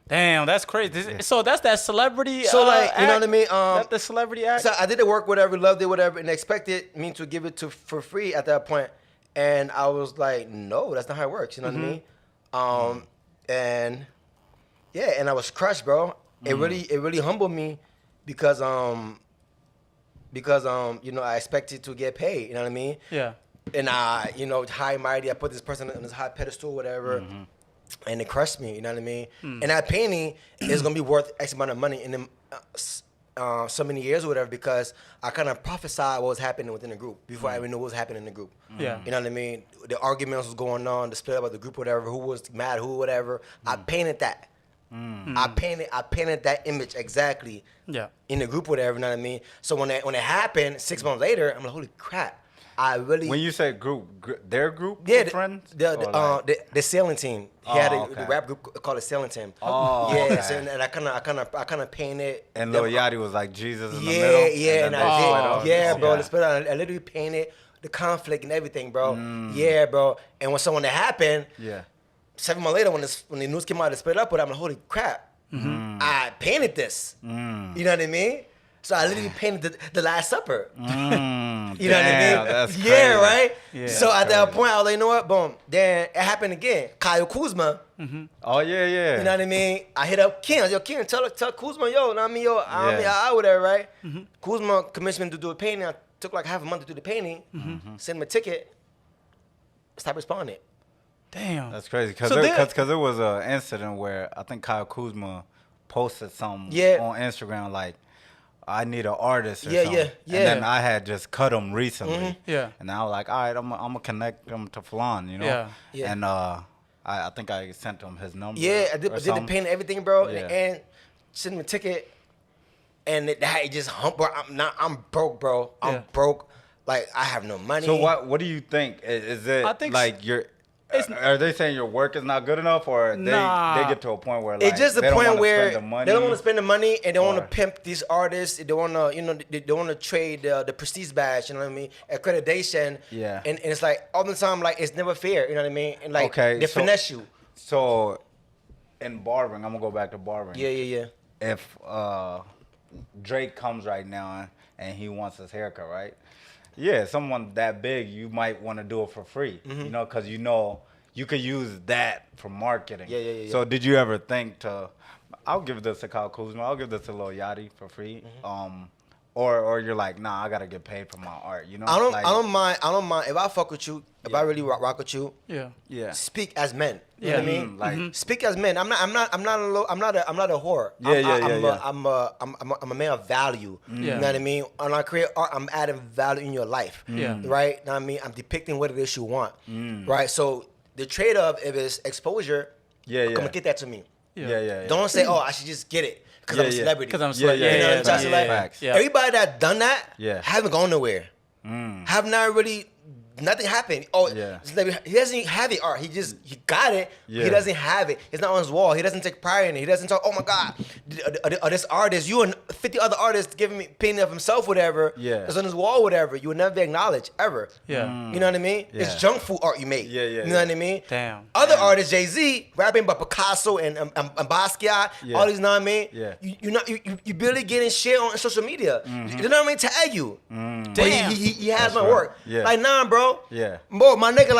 Damn, that's crazy. So that's that celebrity. So like, you know act? what I mean? That the celebrity act. So I did the work, whatever, loved it, whatever, and expected me to give it for free at that point. And I was like, no, that's not how it works. You know what I mean? And Yeah, and I was crushed, bro. It really humbled me because you know, I expected to get paid. You know what I mean? Yeah. And I, you know, high and mighty, I put this person on this high pedestal, whatever, and it crushed me. You know what I mean? And that painting is gonna be worth X amount of money in them so many years or whatever, because I kind of prophesied what was happening within the group before I even knew what was happening in the group. Yeah. You know what I mean? The arguments was going on, the split up of the group, whatever. Who was mad? Who, whatever. I painted that. I painted that image exactly. Yeah. In the group, whatever. You know what I mean? So when it happened 6 months later, I'm like, holy crap! I really. When you say group, their group, yeah, of friends, the sailing team. He had okay. the rap group called the sailing team. Oh, yeah. okay. So, and I kind of painted. And Lil Yachty was like Jesus in the Yeah, middle. yeah, and I did. Yeah, bro. Yeah. The split out, I literally painted the conflict and everything, bro. Yeah, bro. And when something that happened, 7 months later, when the news came out, to split up with, I'm like, holy crap! I painted this. You know what I mean? So I literally painted the Last Supper. You know what I mean? That's crazy. Yeah, right? Yeah, so at that point, I was like, you know what? Boom. Then it happened again. Kyle Kuzma. Oh yeah. You know what I mean? I hit up Ken. I was like, yo, Ken, tell Kuzma, yo, know what I mean? Yo, I would there, right? Kuzma commissioned me to do a painting. I took like half a month to do the painting. Sent him a ticket. Stop responding. Damn. That's crazy because So it was an incident where I think Kyle Kuzma posted something on Instagram like, I need an artist or something. Yeah. And then I had just cut him recently. Yeah. And I was like, all right, I'm gonna connect him to Flahn, you know? Yeah. And I think I sent him his number. Yeah, I did the painting and everything, bro. Yeah. And sent him a ticket. And it just humped, bro. I'm broke, bro. I'm broke. Like, I have no money. So what do you think? Is it I think like are they saying your work is not good enough, or they get to a point where like, it's just the they don't point wanna where spend the money? they don't want to spend the money and they want to Or- pimp these artists. They want to, you know, they want to trade the prestige badge. You know what I mean? Accreditation. Yeah. And it's like all the time, like it's never fair. You know what I mean? And like they so- finesse you. So in barbering, I'm gonna go back to barbering. Yeah. If Drake comes right now and he wants his haircut, right? Yeah, someone that big, you might want to do it for free, you know, because you know you could use that for marketing. Yeah. So did you ever think I'll give this to Kyle Kuzma, I'll give this to Lil Yachty for free, or you're like, nah, I gotta get paid for my art, you know? I don't mind if I fuck with you. If I really rock with you, Yeah. speak as men. You know what I mean? Like Speak as men. I'm not a whore. Yeah. I'm a man of value. You know what I mean? When I create art, I'm adding value in your life. Yeah. Right? You know what I mean? I'm depicting what it is you want. Right? So the trade-off, if it's exposure, Yeah. come and get that to me. Yeah. Don't say, oh, I should just get it because I'm a celebrity. Because I'm Yeah, like, yeah, You know what I'm yeah, saying? yeah, Like, facts. Yeah. everybody that done that haven't gone nowhere. Have not really. Nothing happened. Oh, Yeah. he doesn't have the art. He got it. Yeah. He doesn't have it. It's not on his wall. He doesn't take pride in it. He doesn't talk, oh my God, this artist, you and 50 other artists giving me painting of himself, whatever. Yeah. It's on his wall, whatever. You will never be acknowledged, ever. Yeah. You know what I mean? Yeah. It's junk food art you make. Yeah. You know what I mean? Damn. Other artists, Jay-Z, rapping about Picasso and Basquiat, Yeah. all these, know what I mean? Yeah. You barely getting shit on social media. You know what I mean? Tag you. But Damn. he has That's my right. work. Yeah. Like, nah, bro. Yeah. Bro, my nigga,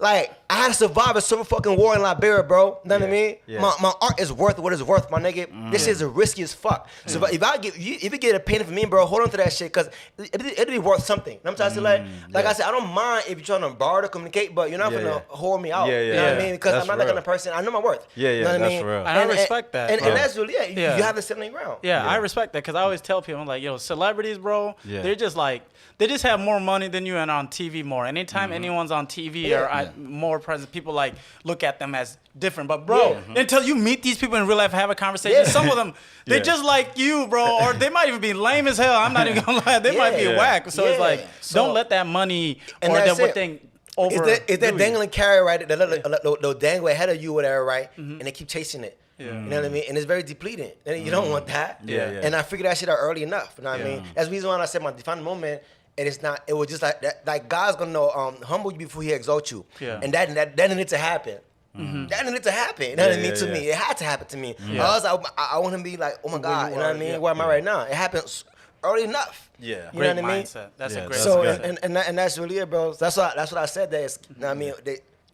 like I had to survive a civil fucking war in Liberia, bro. You know what I mean? Yeah. My art is worth what it's worth, my nigga. This is risky as fuck. So if you get a painting for me, bro, hold on to that shit, cause it'll be worth something. You know what I'm trying to say? Like I said, I don't mind if you're trying to borrow to communicate, but you're not gonna hold me out. Yeah, You know what I mean? Because That's I'm not that real. kind of person. I know my worth. Yeah, You know what I that's mean? real. And I respect that, And bro. that's really Yeah. you have to sit on the ground. Yeah, I respect that because I always tell people, I'm like, yo, celebrities, bro, Yeah. they're just like, they just have more money than you and on TV more. Anytime anyone's on TV or more present, people like look at them as different. But bro, until you meet these people in real life, have a conversation, some of them, they're Yeah. just like you, bro, or they might even be lame as hell. I'm not even gonna lie, they might be Yeah. whack. So it's Yeah. like, So- don't let that money And or that's that what it. thing over. Is that dangling carrot, right? They'll dangle ahead of you, whatever, right? And they keep chasing it. You know what I mean? And it's very depleting. And you don't want that. Yeah. And I figured that shit out early enough. You know what I mean? That's the reason why I said my defining moment. And it's not. It was just like that. Like God's gonna know, humble you before He exalts you. Yeah. And that needed to happen. That needed to happen. You know what I mean? To me, it had to happen to me. Else I want to be like, oh my God. You know what I mean? Where am I right now? It happens early enough. Yeah. You know Great what I mean? mindset. That's a Yeah, great that's So good. and that's really it, bro. That's what I said. That is, you know what I mean,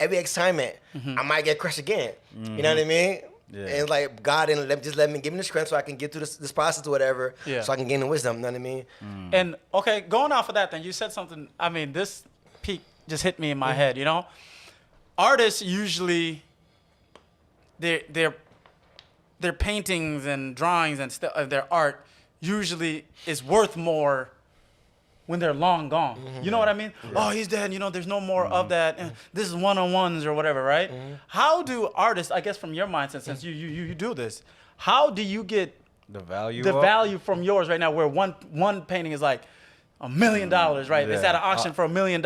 every excitement, I might get crushed again. You know what I mean? Yeah. And it's like God didn't let me give me the strength so I can get through this process or whatever. Yeah. So I can gain the wisdom. You know what I mean? And okay, going off of that, then you said something. I mean, this peak just hit me in my head. You know, artists usually their paintings and drawings and their art usually is worth more when they're long gone. You know what I mean? Yeah. Oh, he's dead. You know, there's no more of that. And this is one-on-ones or whatever, right? How do artists, I guess from your mindset, since you do this, how do you get The value from yours right now where one painting is like $1 million, right? Yeah. It's at an auction for $1 million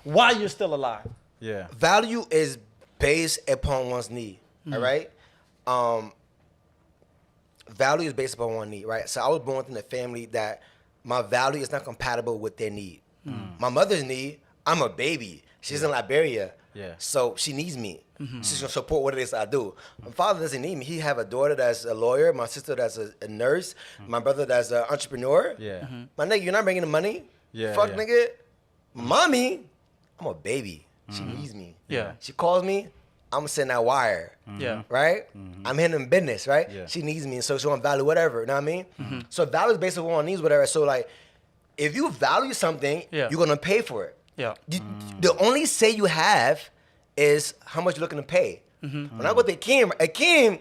while you're still alive. Yeah. Value is based upon one's need. All right. Value is based upon one's need, right? So I was born within a family that my value is not compatible with their need. My mother's need, I'm a baby. She's in Liberia. Yeah. So she needs me. She's gonna support what it is I do. My father doesn't need me. He have a daughter that's a lawyer, my sister that's a nurse, my brother that's an entrepreneur. Yeah. My nigga, you're not bringing the money. Yeah, Fuck yeah. nigga. Mommy, I'm a baby. She needs me. Yeah. She calls me, I'm sending that wire. Yeah. Right? I'm handling business, right? Yeah. She needs me, so she want value, whatever. You know what I mean? So value is based on what one needs, whatever. So like, if you value something, Yeah. you're gonna pay for it. Yeah. The only say you have is how much you're looking to pay. When I go to Akeem,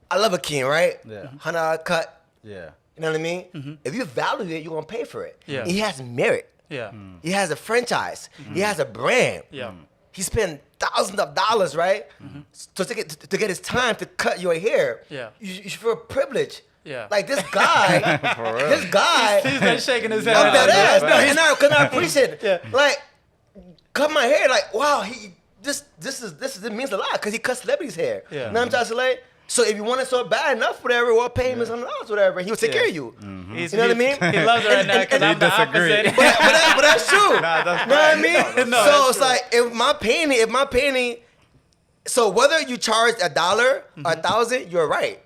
I love Akeem, right? Yeah. $100 cut. Yeah. You know what I mean? If you value it, you're gonna pay for it. Yeah. He has merit. Yeah. He has a franchise. He has a brand. Yeah. He spent thousands of dollars, right? So to get his time to cut your hair, Yeah. you should feel privileged. Yeah. Like this guy, For real. this guy, He's been shaking his head. I'm dead ass. Right. No, cause I appreciate it. Yeah. Like, cut my hair. Like, wow, this it means a lot because he cuts celebrities' hair. Yeah. You know what I'm trying to say? So if you want it so bad enough, whatever, well, pay him his $100, whatever, and he'll take care of you. He's- You know what I mean? He loves it right now because And I'm the disagree. opposite. but that's true. Nah, that's You know what I mean? right. No, So that's it's true. like if my painting, so whether you charge $1 or $1,000, you're right.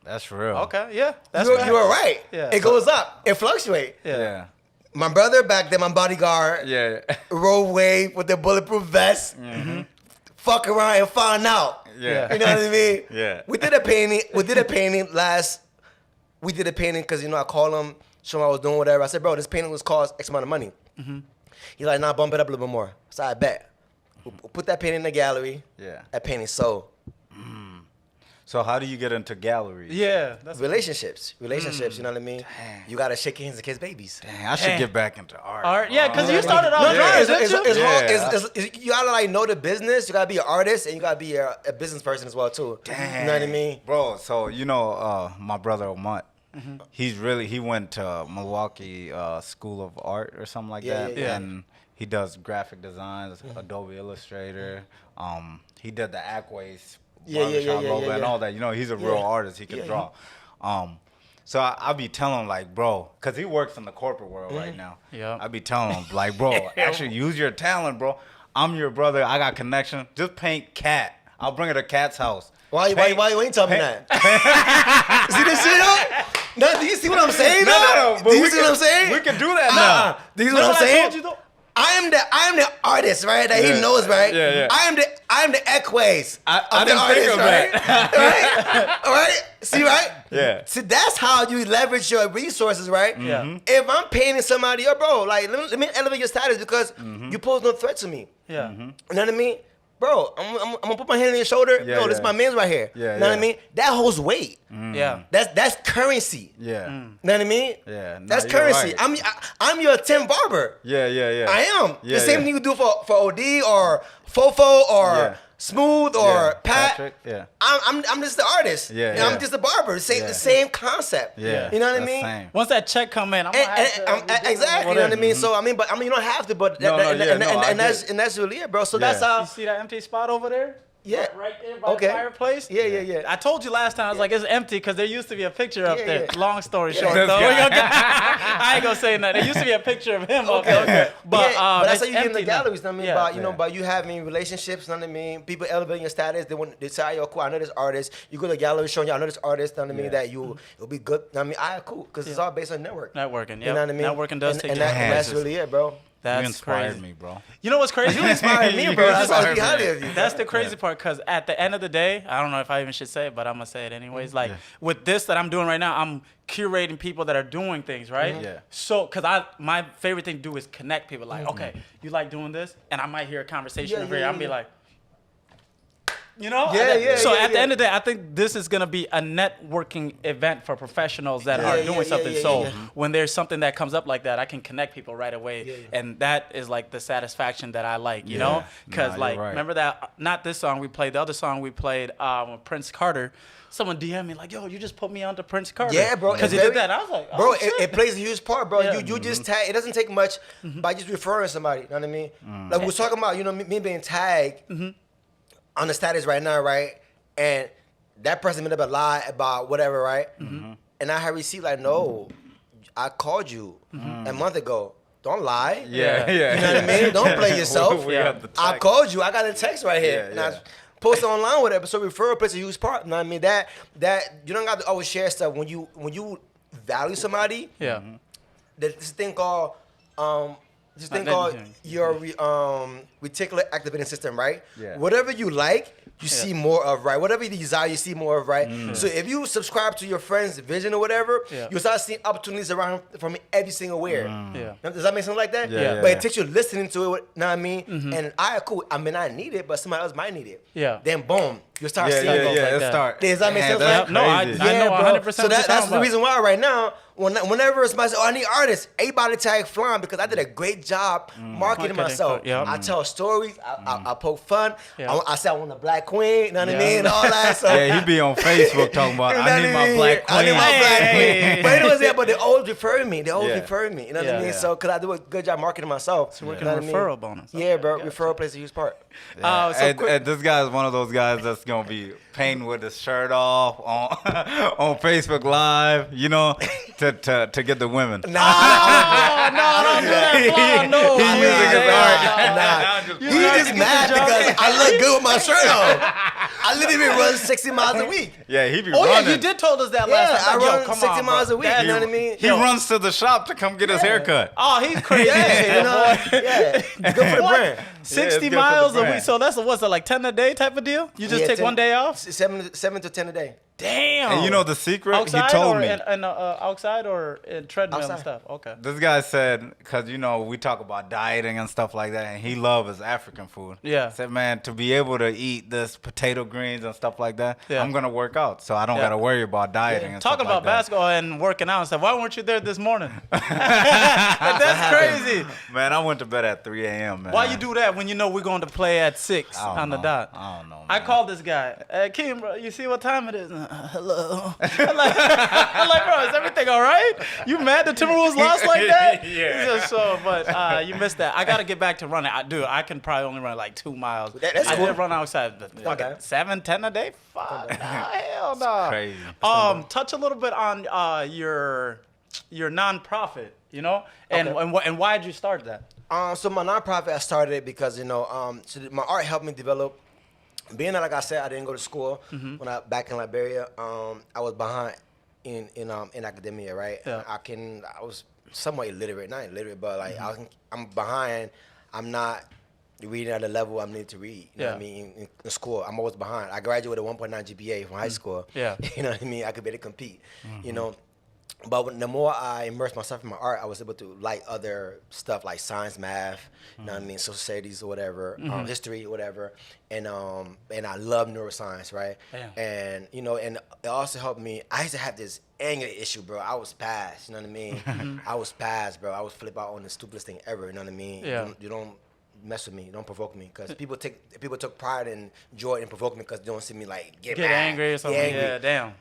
That's real. Okay, yeah. That's You right. are right. Yeah. It goes up. It fluctuates. Yeah. My brother back then, my bodyguard, Yeah. road wave with the bulletproof vest, fuck around and find out. Yeah. You know what I mean? Yeah. We did a painting because, I called him, show him I was doing whatever. I said, bro, this painting was cost X amount of money. He's like, nah, bump it up a little bit more. So I bet. We'll put that painting in the gallery. Yeah. That painting sold. So how do you get into galleries? Yeah. That's Relationships, you know what I mean? You gotta shake hands and kiss babies. Dang, I should Dang. get back into art. art. Yeah, because bro. you started off No, drawing, it's didn't you? hard. Yeah. You gotta like know the business. You gotta be an artist and you gotta be a business person as well too. Dang. You know what I mean? Bro, so my brother Omut, he went to Milwaukee School of Art or something like Yeah, that. yeah, yeah. And he does graphic designs, Adobe Illustrator. He did the Acways Yeah, yeah, barbershop yeah, logo yeah, and yeah. all that. He's a real Yeah. artist. He can Yeah, draw. So I'll be telling him, like, bro, because he works in the corporate world right now. Yeah. I'll be telling him, like, bro, actually use your talent, bro. I'm your brother. I got connection. Just paint cat. I'll bring her to Cat's house. Why you ain't telling me that? See this shit though? No, do you see what I'm saying? No, though? but Do you we see what I'm can- saying? we can do that Uh-uh. now. Do you see what I'm That's what I saying? told you, though. I am the artist, right? That Yeah. he knows, right? Yeah, yeah. I am the Equays I of the didn't artist, think of right? that. right? All right? See, right? Yeah. See, that's how you leverage your resources, right? Yeah. If I'm painting somebody, yo, bro, like let me elevate your status because you pose no threat to me. Yeah. You know what I mean? Bro, I'm gonna put my hand on your shoulder. Yeah, Yo, this yeah. my man's right here. Yeah, You know what I yeah. mean? That holds weight. Yeah. That's currency. Yeah. You know what I mean? Yeah, nah, That's you're currency. right. I'm your Tim Barber. Yeah, yeah, yeah. I am. Yeah, the same yeah. thing you do for OD or Fofo or Yeah. Smooth or Yeah. Pat. Patrick, yeah. I'm just the artist. Yeah, And yeah. I'm just the barber. The Yeah. same concept. Yeah. You know what I That's mean? same. Once that check come in, I'm gonna have to Exactly. You know what I mean? So you don't have to, but No, no, yeah, no, I get and that's really it, bro. So Yeah. that's how. You see that empty spot over there? Yeah. Right there by Okay. the fireplace? Yeah. I told you last time, I was like, it's empty because there used to be a picture up Yeah, there. yeah. Long story short, This though. guy. I ain't gonna say nothing. There used to be a picture of him up there. Okay. But, But that's it's how you get in the empty now. galleries. Know what I mean, Yeah. by Yeah. by you having relationships. Know what I mean, people elevating your status. They say, "Yo, cool. I know this artist." You go to the gallery showing you, "I know this artist." Know what I mean, Yeah. that it'll be good. Know what I mean, cool, because it's all based on network. Networking, You know what I mean? Networking does and, take and care that, of and that's business. really it, bro. That's you inspired crazy. me, bro. You know what's crazy? You inspired me, bro. That's inspired why I me. of you. That's the crazy part, because at the end of the day, I don't know if I even should say it, but I'm going to say it anyways. Like, with this that I'm doing right now, I'm curating people that are doing things, right? Yeah. So, because my favorite thing to do is connect people. Like, okay, you like doing this? And I might hear a conversation over here. I'm be like, you know? So at the end of the day, I think this is going to be a networking event for professionals that are doing something. So when there's something that comes up like that, I can connect people right away. And that is like the satisfaction that I like, you know? Because remember that, not this song we played, the other song we played with Prince Carter. Someone DM'd me like, yo, you just put me onto Prince Carter. Yeah, bro. Because he did that. I was like, oh, bro, shit. it plays a huge part, bro. Yeah. You just tag. It doesn't take much by just referring somebody. You know what I mean? Like we was talking about, you know, me being tagged on the status right now, right? And that person made up a lie about whatever, right? And I had received like, no, I called you a month ago. Don't lie. Yeah. You know what I mean? Don't play yourself. We got the I text. called you. I got a text right here. Yeah, And I yeah. post online with it. So referral plays a huge part. You know what I mean? That you don't have to always share stuff when you value somebody. Yeah. There's this thing called your reticular activating system, right? Yeah. Whatever you like, you see more of, right? Whatever you desire, you see more of, right? So if you subscribe to your friend's vision or whatever, you start seeing opportunities around from every single where. Yeah. Does that make sense like that? Yeah. But it takes you listening to it, you know what I mean? And cool. I mean, I need it, but somebody else might need it. Yeah. Then boom, you start Yeah, seeing yeah, those yeah. like It that. start. Does that make Man, sense? that's No, I crazy. know bro. 100% So what you're that's talking the about. reason why right now, whenever somebody says, "Oh, I need artists," everybody tag Flahn because I did a great job marketing myself. Yeah. I tell stories. I poke fun. Yeah. I say I want a black queen. You know what I Yeah. mean? All that. So, Yeah, he be on Facebook talking about, you know I what need my black queen. I need my black Hey. queen. But you know what I'm saying? But they always refer me. They always Yeah. refer me. You know what I Yeah. mean? Yeah. So because I do a good job marketing myself. So working on referral bonus. Yeah, bro. Referral plays a huge part. So and, quick- and this guy is one of those guys that's gonna be painting with his shirt off on on Facebook Live, you know, to get the women. Nah, don't do that, no. He's using his art. nah. You He know, just you mad get the because job. I look good with my shirt on. I literally run 60 miles a week. Yeah, he be Oh running. yeah, you did told us that Yeah, last time. I Yo, run come 60 on, miles bro. a week. That- You know what I mean? He runs to the shop to come get his haircut. Oh, he's crazy. Yeah, you know, yeah. Good for the What? brand. 60 good for the miles a brand. week. So that's what's it, like 10 a day type of deal? You just Yeah, take 10 one day off? 7 to 10 a day. Damn. And you know the secret? outside He told or me. outside or in treadmill and Outside. stuff. Okay. This guy said, because, you know, we talk about dieting and stuff like that, and he loves his African food. Yeah. Said, man, to be able to eat this potato greens and stuff like that, Yeah. I'm going to work out, so I don't Yeah. got to worry about dieting and Talking stuff about like that. basketball and working out and stuff. Why weren't you there this morning? That's crazy. Man, I went to bed at 3 a.m., man. Why you do that when you know we're going to play at 6 I don't on the know. dot? I don't know, I man. called this guy. Kim, bro, you see what time it is? Hello. I'm like, bro, is everything all right? You mad the Timberwolves lost like that? Yeah. He said, so, but you missed that. I got to get back to running. I can probably only run like 2 miles. That's I cool. did run outside. But fucking Okay. 7, 10 a day? Fuck. Nah, hell no. crazy. Touch a little bit on your nonprofit, you know? And, Okay. and why did you start that? So my nonprofit, I started it because, you know, my art helped me develop. Being that, like I said, I didn't go to school when back in Liberia. I was behind in academia, right? Yeah. I was somewhat illiterate, not illiterate, but like I'm behind. I'm not reading at the level I need to read. You know what I mean? In school, I'm always behind. I graduated 1.9 GPA from high school. Yeah. You know what I mean? I could better compete. You know. But the more I immersed myself in my art, I was able to like other stuff like science, math, you know what I mean, social studies or whatever, history or whatever, and I love neuroscience, right? Damn. And you know, and it also helped me. I used to have this anger issue, bro. I was past, you know what I mean? I was past, bro. I was flip out on the stupidest thing ever, you know what I mean? Yeah. You don't mess with me, don't provoke me, because people took pride and joy in provoking me because they don't see me like get mad, angry or something? get angry. Yeah, damn.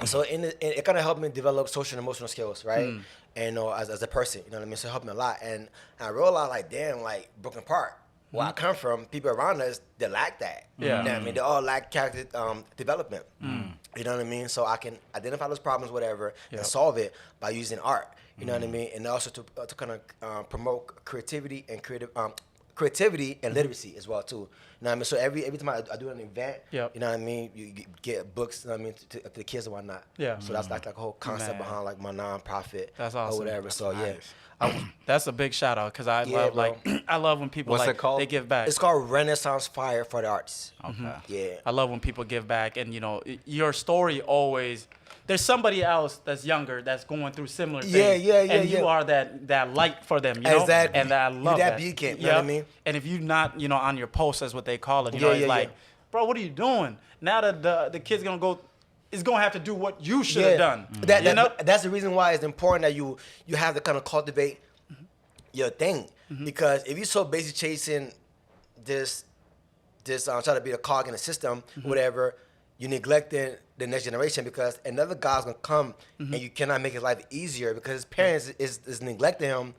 So it kind of helped me develop social and emotional skills, right? And as a person, you know what I mean. So it helped me a lot, and I realized like, damn, like Brooklyn Park, where I come from, people around us they lack that. Yeah. You know what I mean. They all lack character development. You know what I mean. So I can identify those problems, whatever, and solve it by using art. You know what I mean. And also to kind of promote creativity and creativity and literacy as well too. You know what I mean? So every time I do an event, Yep. you know what I mean, you get books, you know what I mean, to the kids and whatnot. Yeah. So that's like a whole concept Man. behind like my nonprofit That's awesome. or whatever. So yeah. That's a big shout out because I Yeah, love bro. I love when people What's like it called? they give back. It's called Renaissance Fire for the Arts. Okay. Yeah. I love when people give back, and your story always. There's somebody else that's younger that's going through similar things. And you are that light for them, you know. Exactly. And I love that beacon, you know what I mean? And if you're not, on your post, as what they call it, Yeah, it's yeah, like, yeah. bro, what are you doing? Now that the kid's is gonna have to do what you should have done. That's the reason why it's important that you have to kind of cultivate your thing, because if you're so busy chasing this trying to be a cog in the system, whatever, you neglecting the next generation, because another guy's gonna come and you cannot make his life easier because his parents is neglecting him.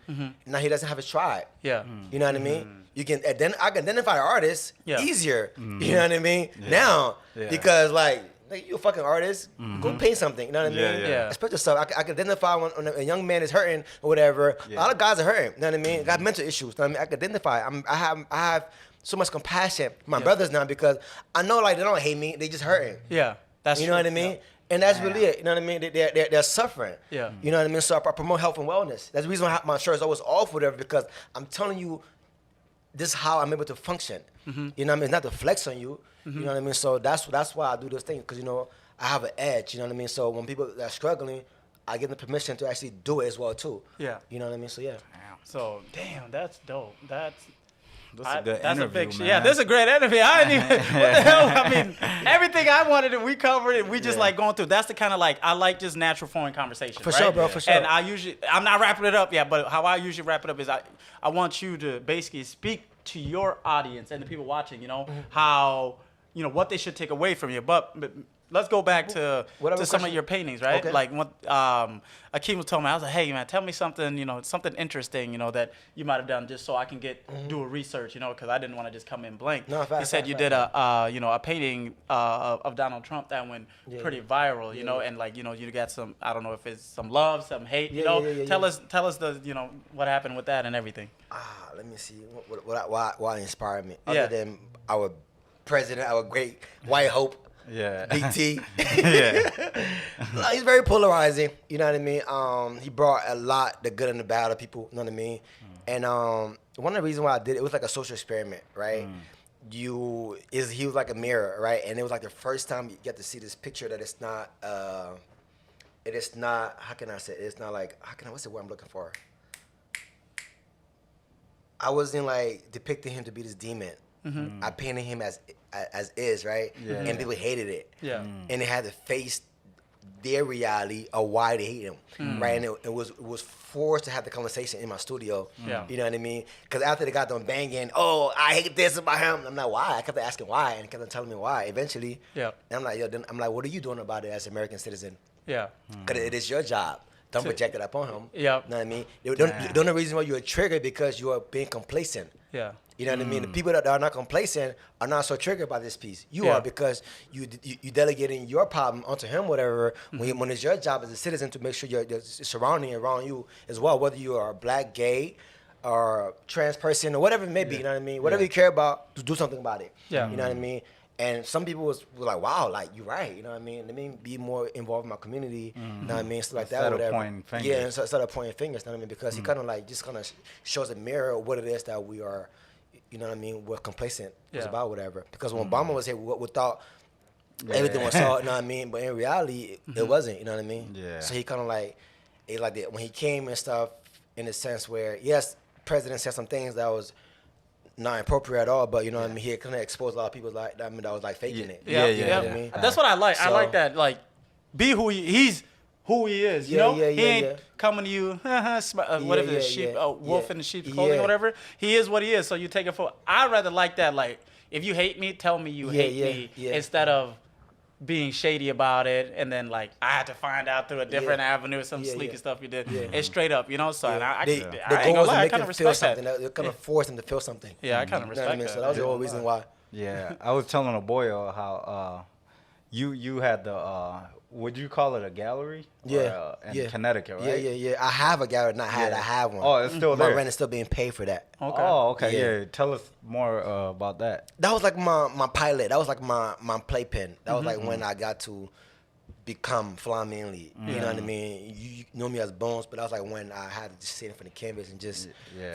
Now he doesn't have his tribe. Yeah. You know what I mean? You can I can identify artists easier. You know what I mean? Now because like you a fucking artist, go paint something. You know what I mean? Yeah. Express yourself. I can identify when a young man is hurting or whatever. A lot of guys are hurting. You know what I mean? Got mental issues. You know what I mean? I can identify. I have so much compassion for my brothers now, because I know like they don't hate me. They just hurting. Yeah. That's You know what I mean? And that's really it. You know what I mean? They're suffering. Yeah. You know what I mean? So I promote health and wellness. That's the reason why my shirt is always off, whatever, because I'm telling you, this is how I'm able to function. You know what I mean? It's not to flex on you. You know what I mean? So that's why I do this thing, because I have an edge. You know what I mean? So when people are struggling, I give them permission to actually do it as well too. Yeah. You know what I mean? So yeah. So damn, that's dope. That's a good interview, man. Yeah, this is a great interview. I didn't even, what the hell? I mean, everything I wanted, we covered it. We just like going through. That's the kind of like, I like just natural flowing conversation. For sure, bro, for sure. And I'm not wrapping it up yet, but how I usually wrap it up is I want you to basically speak to your audience and the people watching, how, what they should take away from you. But let's go back to some of your paintings, right? Okay. Like what Akeem was telling me, I was like, hey man, tell me something, something interesting, that you might have done, just so I can do a research, because I didn't want to just come in blank. No, he said you did a painting of Donald Trump that went pretty viral, and like you got some, I don't know if it's some love, some hate, Tell us the what happened with that and everything. Let me see what inspired me, other than our president, our great white hope. Yeah. Big T. Yeah. He's very polarizing, you know what I mean? He brought a lot, the good and the bad of people, you know what I mean? And one of the reasons why I did it was like a social experiment, right? He was like a mirror, right? And it was like the first time you get to see this picture that it's not, how can I say it? It's not like, what's the word I'm looking for? I wasn't like depicting him to be this demon. I painted him as is, right? Yeah. And people hated it. Yeah. And they had to face their reality of why they hate him, right? And it was forced to have the conversation in my studio. Yeah. You know what I mean? Because after they got done banging, oh, I hate this about him. I'm like, why? I kept asking why, and kept telling me why. Eventually, and I'm like, what are you doing about it as an American citizen? Yeah. Because it is your job. Don't project it upon him. Yeah. You know what I mean? The only reason why you're triggered because you are being complacent. Yeah. You know what I mean? The people that are not complacent are not so triggered by this piece. You are, because you delegating your problem onto him, whatever, when it's your job as a citizen to make sure your surrounding around you as well, whether you are black, gay, or trans person, or whatever it may be, you know what I mean? Whatever you care about, to do something about it. Yeah. You know what I mean? And some people were like, wow, like, you're right, you know what I mean? Let me be more involved in my community, you know what I mean? Stuff like that, whatever. Pointing fingers. Yeah, instead of pointing fingers, you know what I mean? Because he kind of shows a mirror of what it is that we are, you know what I mean, we're complacent was about, whatever. Because when Obama was here, we thought everything was all, you know what I mean? But in reality, it wasn't, you know what I mean? Yeah. So he kind of like that. When he came and stuff, in the sense where, yes, president said some things that was not appropriate at all, but you know what I mean, he kind of exposed a lot of people that was like faking it. Yeah. You know what I mean? That's what I like. So, I like that. Like, be who he's who he is. You know, he ain't coming to you. Whatever the sheep, wolf in the sheep's clothing, or whatever. He is what he is. So you take it for. I rather like that. Like, if you hate me, tell me you hate me, instead of being shady about it, and then like I had to find out through a different avenue, some sleeky stuff you did. It's straight up, So I ain't gonna lie, I kind of respect that. They're gonna force him to feel something. Yeah, I kind of respect that. So that was the whole reason why. Yeah, I was telling a boy how you had the would you call it a gallery? Yeah, in Connecticut, right? Yeah. I have a gallery, not had. I have one. Oh, it's still there. My rent is still being paid for that. Okay. Oh, okay. Yeah. Yeah. Tell us more about that. That was like my pilot. That was like my playpen. That was like when I got to become Flahn Manly. You know what I mean? You know me as Bones, but that was like when I had to just sit in front of the canvas and just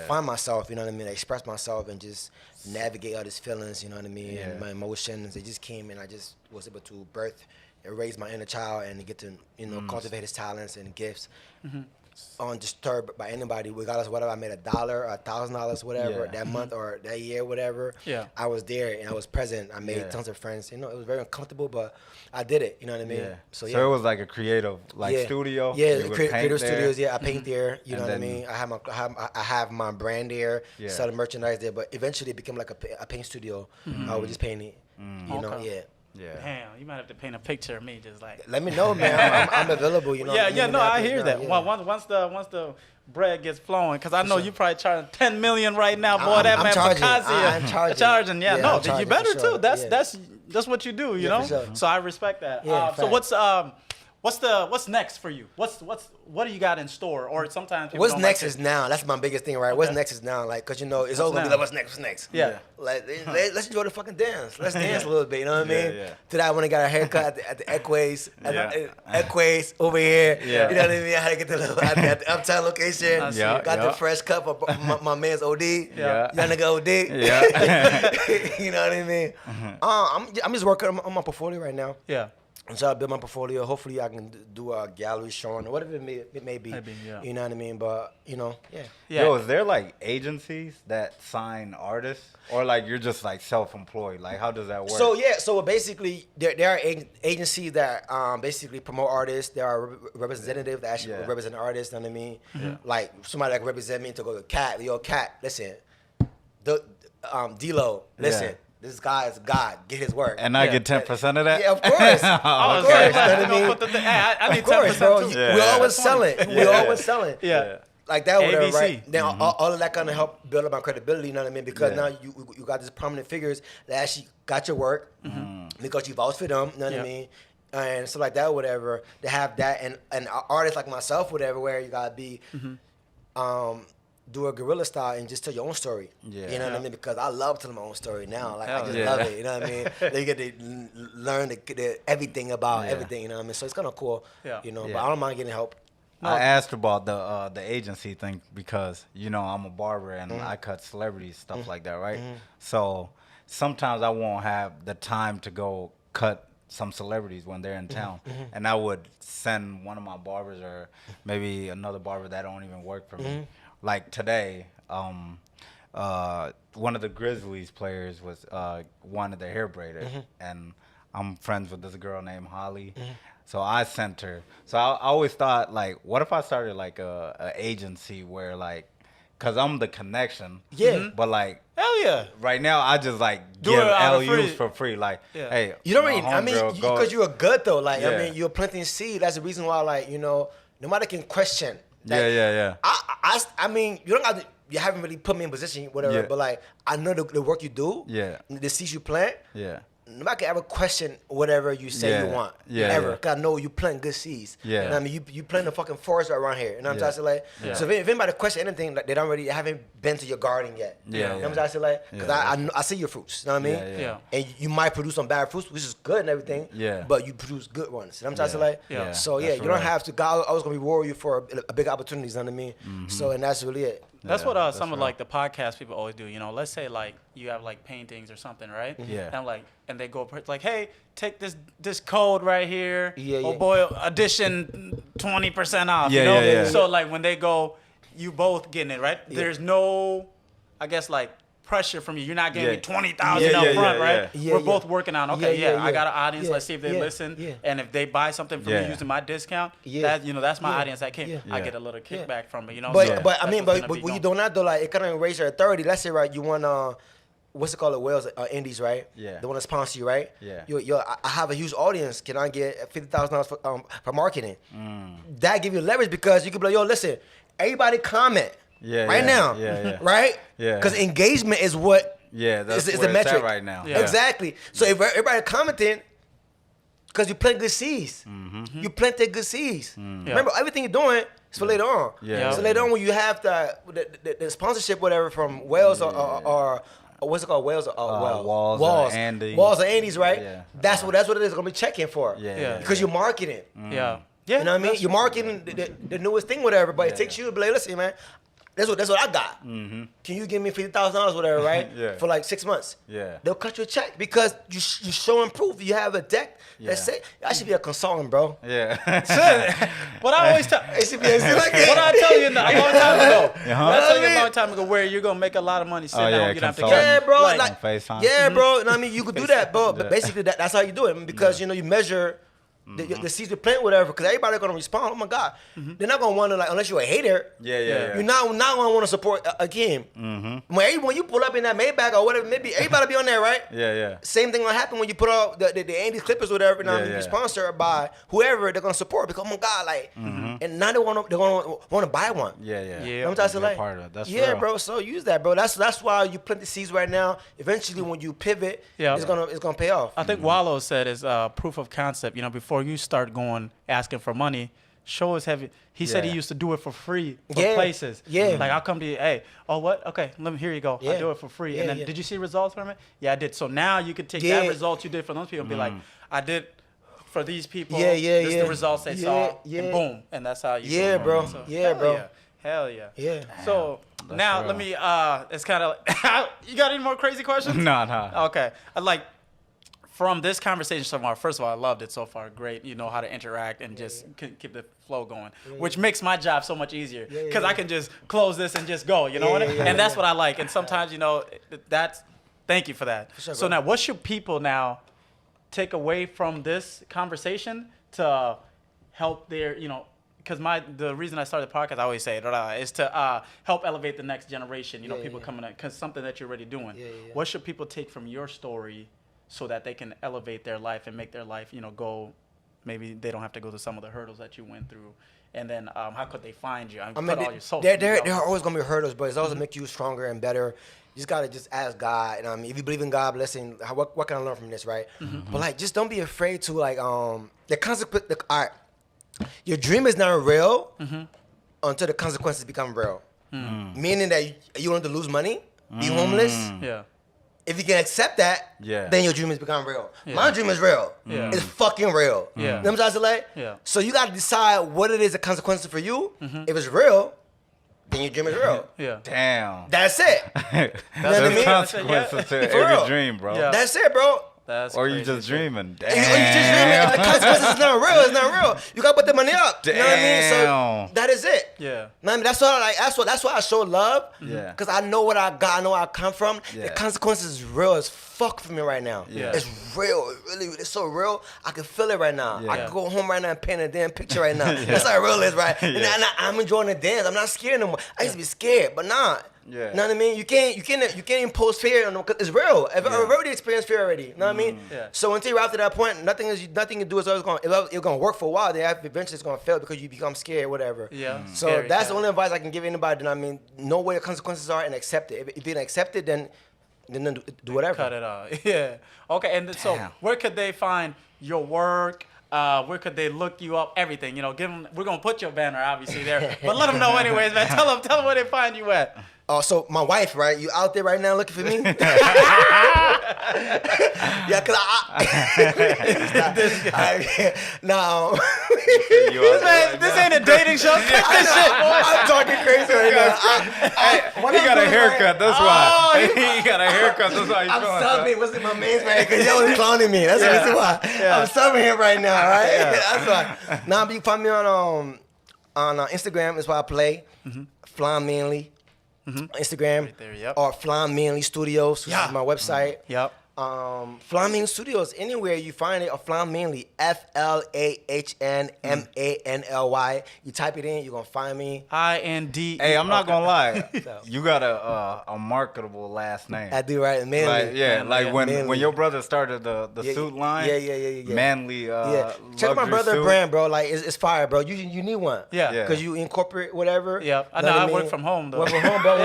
find myself, you know what I mean? Express myself and just navigate all these feelings, you know what I mean? And my emotions. They just came and I just was able to birth and raise my inner child and get to, you know, cultivate his talents and gifts. Undisturbed by anybody, regardless of whether I made $1 or $1,000, whatever, that month or that year, whatever. Yeah. I was there and I was present. I made tons of friends. You know, it was very uncomfortable, but I did it. You know what I mean? Yeah. So it was like a creative, studio. Yeah, creative studios. Yeah, I paint there. You know what I mean? I have my brand there, selling merchandise there. But eventually, it became like a paint studio. I was just painting. You know, Yeah. Damn, you might have to paint a picture of me, just like. Let me know, man. I'm available. You know. No, I hear that. Yeah. Once the bread gets flowing, because I know you probably charging $10 million right now, boy. That man I'm charging. Yeah, no, you better too. That's what you do, you know. Sure. So I respect that. Yeah, so what's next for you? What do you got in store? Or sometimes people what's next is now. That's my biggest thing, right? Okay. What's next is now, like, cause you know it's always gonna be like, what's next? Yeah. Like let's enjoy the fucking dance. Let's dance a little bit. You know what I mean? Yeah. Today I went and got a haircut at the Equays. Equays over here. Yeah. You know what I mean? I had to get at the Uptown location. Got the fresh cut for my man's OD. Yeah. Young nigga OD. Yeah. You know what I mean? I'm just working on my portfolio right now. Yeah. And so I build my portfolio. Hopefully, I can do a gallery showing or whatever it may be. You know what I mean? But you know, Yo, is there like agencies that sign artists, or like you're just like self-employed? Like, how does that work? So basically, there are agencies that basically promote artists. There are representatives that actually represent artists. You know what I mean? Like somebody that can represent me to go to Cat. Yo, Cat, listen, D-Lo, listen. This guy is God. Get his work. And I get 10% of that? Yeah, of course. Of course. I need 10% bro. too. We always selling. We always selling. Yeah. Like that, whatever, right? Now, all of that kind of help build up my credibility, you know what I mean? Because now you got these prominent figures that actually got your work because you vouched for them, you know what I mean? And stuff like that, whatever. To have that, and artists like myself, whatever, where you got to be, do a guerrilla style and just tell your own story. Yeah. You know what I mean? Because I love telling my own story now. Like, I just love it. You know what I mean? Then you get to learn everything about everything, you know what I mean? So it's kind of cool, you know, but I don't mind getting help. No. I asked about the agency thing because, you know, I'm a barber and I cut celebrities, stuff like that, right? So sometimes I won't have the time to go cut some celebrities when they're in town. And I would send one of my barbers or maybe another barber that don't even work for me. Like today, one of the Grizzlies players was wanted their hair braided, and I'm friends with this girl named Holly. So I sent her. So I always thought, like, what if I started like a agency where, like, cause I'm the connection. Yeah. But like, hell yeah. Right now I just like give LUs for free. Like, hey, you don't mean? I mean, because you're good though. Like, I mean, you're planting seed. That's the reason why, like, you know, nobody can question. That. I mean, you don't have to, you haven't really put me in position, whatever. But like, I know the work you do. Yeah. The seeds you plant. Yeah. Nobody can ever question whatever you say you want. Ever. Cause I know you plant good seeds. Yeah. You know what I mean? You plant the fucking forest around here. You know what I'm trying to say? Like, so if anybody question anything, like, they haven't been to your garden yet. You know what I'm trying to say? Like, cause I see your fruits. You know what I mean? Yeah. And you might produce some bad fruits, which is good and everything. Yeah. But you produce good ones. You know what I'm trying to say? Like, so you don't have to. God always gonna reward you for a big opportunity. You know what I mean? So and that's really it. That's what some of like the podcast people always do. You know, let's say like you have like paintings or something, right? Yeah. And they go like, hey, take this code right here. Oh boy, edition 20% off. You know? So like when they go, you both getting it, right? There's no, I guess like pressure from you. You're not getting me $20,000 up front, right? We're both working on. Okay, I got an audience. Let's see if they listen. And if they buy something from me using my discount, that that's my audience that came. I get a little kickback from it. You know. But I mean, but when you do not do like it kind of erase your authority. Let's say right, you want what's it called? Wales Indies, right? Yeah. They want to sponsor you, right? Yeah. I have a huge audience. Can I get $50,000 for marketing? That give you leverage because you can be like, yo, listen, everybody comment. Now, right? Yeah. Because engagement is what that's is the metric right now. Exactly. So if everybody commenting, Because you plant good seeds. Mm-hmm. You planted good seeds. Mm. Remember, everything you're doing is for later on. Yeah. So later on, when you have the sponsorship, whatever, from Wales or what's it called, Wales or Walls or Andes. Walls or Andes, right? Yeah. That's what it is gonna be checking for. Yeah. Because you're marketing. Yeah. You know what I mean? You're marketing the newest thing, whatever. But it takes you to be like, listen, man. That's what I got. Can you give me $50,000, whatever, right? For like 6 months. Yeah. They'll cut you a check because you showing proof. You have a deck that say I should be a consultant, bro. Yeah. What I always tell, It should be a like what I tell you a long time ago. Uh-huh. What I tell you a long time ago, where you're gonna make a lot of money sitting Oh, at yeah, home. You don't have to consultant. Yeah, bro. Like, Like, FaceTime. yeah, bro. You know what I mean? You could do that, bro. But Yeah. basically, that's how you do it because you measure the seeds you plant, whatever. Because everybody's gonna respond. Oh my God, they're not gonna want to unless you're a hater. Yeah. You're not gonna want to support a game. When you pull up in that Maybach or whatever, maybe everybody be on there, right? Yeah. Same thing will happen when you put out the Andes Clippers or whatever. Now you sponsored by whoever they're gonna support. Because oh my God, like, and now they want to buy one. Yeah. Yeah. You know what I'm saying? Like, Part of it. That's yeah, real. bro. So use that, bro. That's why you plant the seeds right now. Eventually, when you pivot, it's gonna pay off. I think Wallow said is proof of concept. Before you start going asking for money, show us heavy. He said he used to do it for free for places. Yeah. Like I'll come to you, hey, oh what? Okay, here you go. Yeah. I do it for free. And then did you see results from it? Yeah, I did. So now you could take Yeah. that result you did for those people and be like, I did for these people. Yeah, This is yeah. the results they saw. And boom. And that's how you Yeah, go. bro. So, Yeah, bro. Hell yeah. Yeah. So That's now real. let me it's kind of you got any more crazy questions? No. Okay. From this conversation so far, first of all, I loved it so far. Great. You know how to interact and just keep the flow going, which makes my job so much easier because I can just close this and just go, and that's what I like. And sometimes, thank you for that. For sure, so bro. now what should people now take away from this conversation to help their, because the reason I started the podcast, I always say it, is to help elevate the next generation, people coming up, because something that you're already doing. What should people take from your story so that they can elevate their life and make their life, go, maybe they don't have to go through some of the hurdles that you went through. And then how could they find you? I mean, all your social there are always gonna be hurdles, but it's always gonna make you stronger and better. You just gotta just ask God. And if you believe in God, listen, what can I learn from this, right? But like, just don't be afraid to the consequence. All right, your dream is not real until the consequences become real. Meaning that you want to lose money, be homeless. Yeah. If you can accept that, then your dream has become real. My dream is real. Yeah. It's fucking real. Yeah. You know what I'm saying? Yeah. So you got to decide what it is, the consequences for you. If it's real, then your dream is real. Yeah. Damn. That's it. There's what I mean? consequences to For real. every dream, bro. Yeah. That's it, bro. That's Or you crazy just shit. dreaming. Damn. Or you just dreaming. The consequences is not real. It's not real. You got to put the money up. You know what I mean? Damn. So that is it. Yeah. I mean, that's what I like. That's why I show love. Yeah. Because I know what I got. I know where I come from. Yeah. The consequences is real as fuck for me right now. Yeah. It's real. It's so real. I can feel it right now. Yeah. I can go home right now and paint a damn picture right now. That's how real it is, right? And I'm enjoying the dance. I'm not scared no more. I used to be scared, but nah. Yeah. You know what I mean? You can't impose fear on them because it's real. I've already experienced fear already. You know what I mean? Yeah. So until you're after that point, nothing you do is always going. It's going to work for a while. Then eventually it's going to fail because you become scared, whatever. Yeah. So Scary, that's yeah. the only advice I can give anybody. Know what I mean, know what the consequences are and accept it. If you didn't accept it, then do whatever. Cut it out. Yeah. Okay. And so, Damn. where could they find your work? Where could they look you up? Everything. Give them. We're gonna put your banner obviously there, but let them know anyways, man. Tell them where they find you at. Oh, so my wife, right? You out there right now looking for me? Yeah, cause This ain't a dating show. Cut this shit, boy. I'm talking crazy right now. He got a haircut, that's why. He got a haircut, that's why he's I'm going. subbing. What's in my man's man? Because y'all was clowning me. That's the reason why. I'm subbing him right now, right? That's why. Now, you find me on Instagram. Is where I play. Flahn Manly. Instagram. Right there, yep. Or Flahn Manly Studios, which is my website. Yep. Flahn Manly Studios, anywhere you find it, or Flahn Manly, FLAHN MANLY. You type it in, you're gonna find me. IND. Hey, I'm not gonna lie. You got a marketable last name. I do, right? Manly. Like Manly. when your brother started the suit line. Yeah. Manly. Check out my luxury brother suit. brand, bro. Like it's fire, bro. You need one. Yeah. Yeah. Because you incorporate whatever. Yeah. I Know know. what I mean? work from home though. Work from home, bro.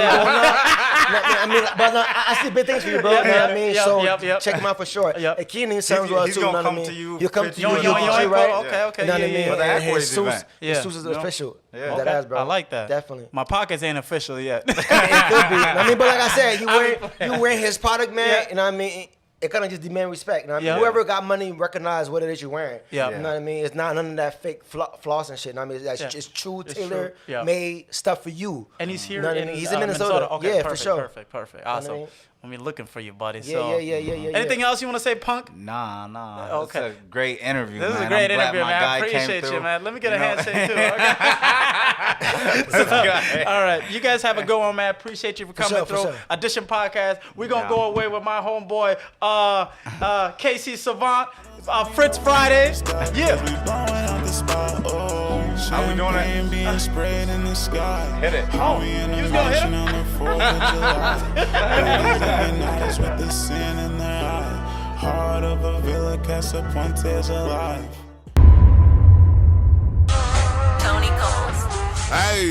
I mean, but no, I see big things for you, bro. You know what I mean? So check him out for sure. Yep. And Keenan sounds well too. You know what I mean? He'll come to you. Yo, right? Okay, You know what I mean? For the And Aqua's his event. suits is official. Yeah. That ass, bro. I like that. Definitely. My pockets ain't official yet. It could be. I mean, but like I said, you wearing his product, man. You know what I mean? It kind of just demand respect. You know what I mean? Whoever got money recognize what it is you're wearing. Yeah. You know what I mean? It's not none of that fake floss and shit. You know what I mean? It's true tailor made stuff for you. And he's here. You know what I mean? He's in Minnesota. Okay, Yeah, perfect, for sure. Perfect. Awesome. You know what I mean? I'm be looking for you, buddy. Yeah. Anything else you want to say, Punk? Nah. Okay. It's a great interview, This man. is a great I'm glad interview, my man. I guy came appreciate you, through. man. Let me get a You know? handshake too. All right, you guys have a good one, man. Appreciate you for coming through. sure. Edition Podcast. We're gonna go away with my homeboy, KC Savant, Fritz Fridays. Yeah. How we doing it? Being sprayed in the sky. Hit it. Oh, you was gonna hit him? on the 4th of July. Nights with the sin in their eye. Heart of a villa, Casa Puente's alive. Tony Coles. Hey.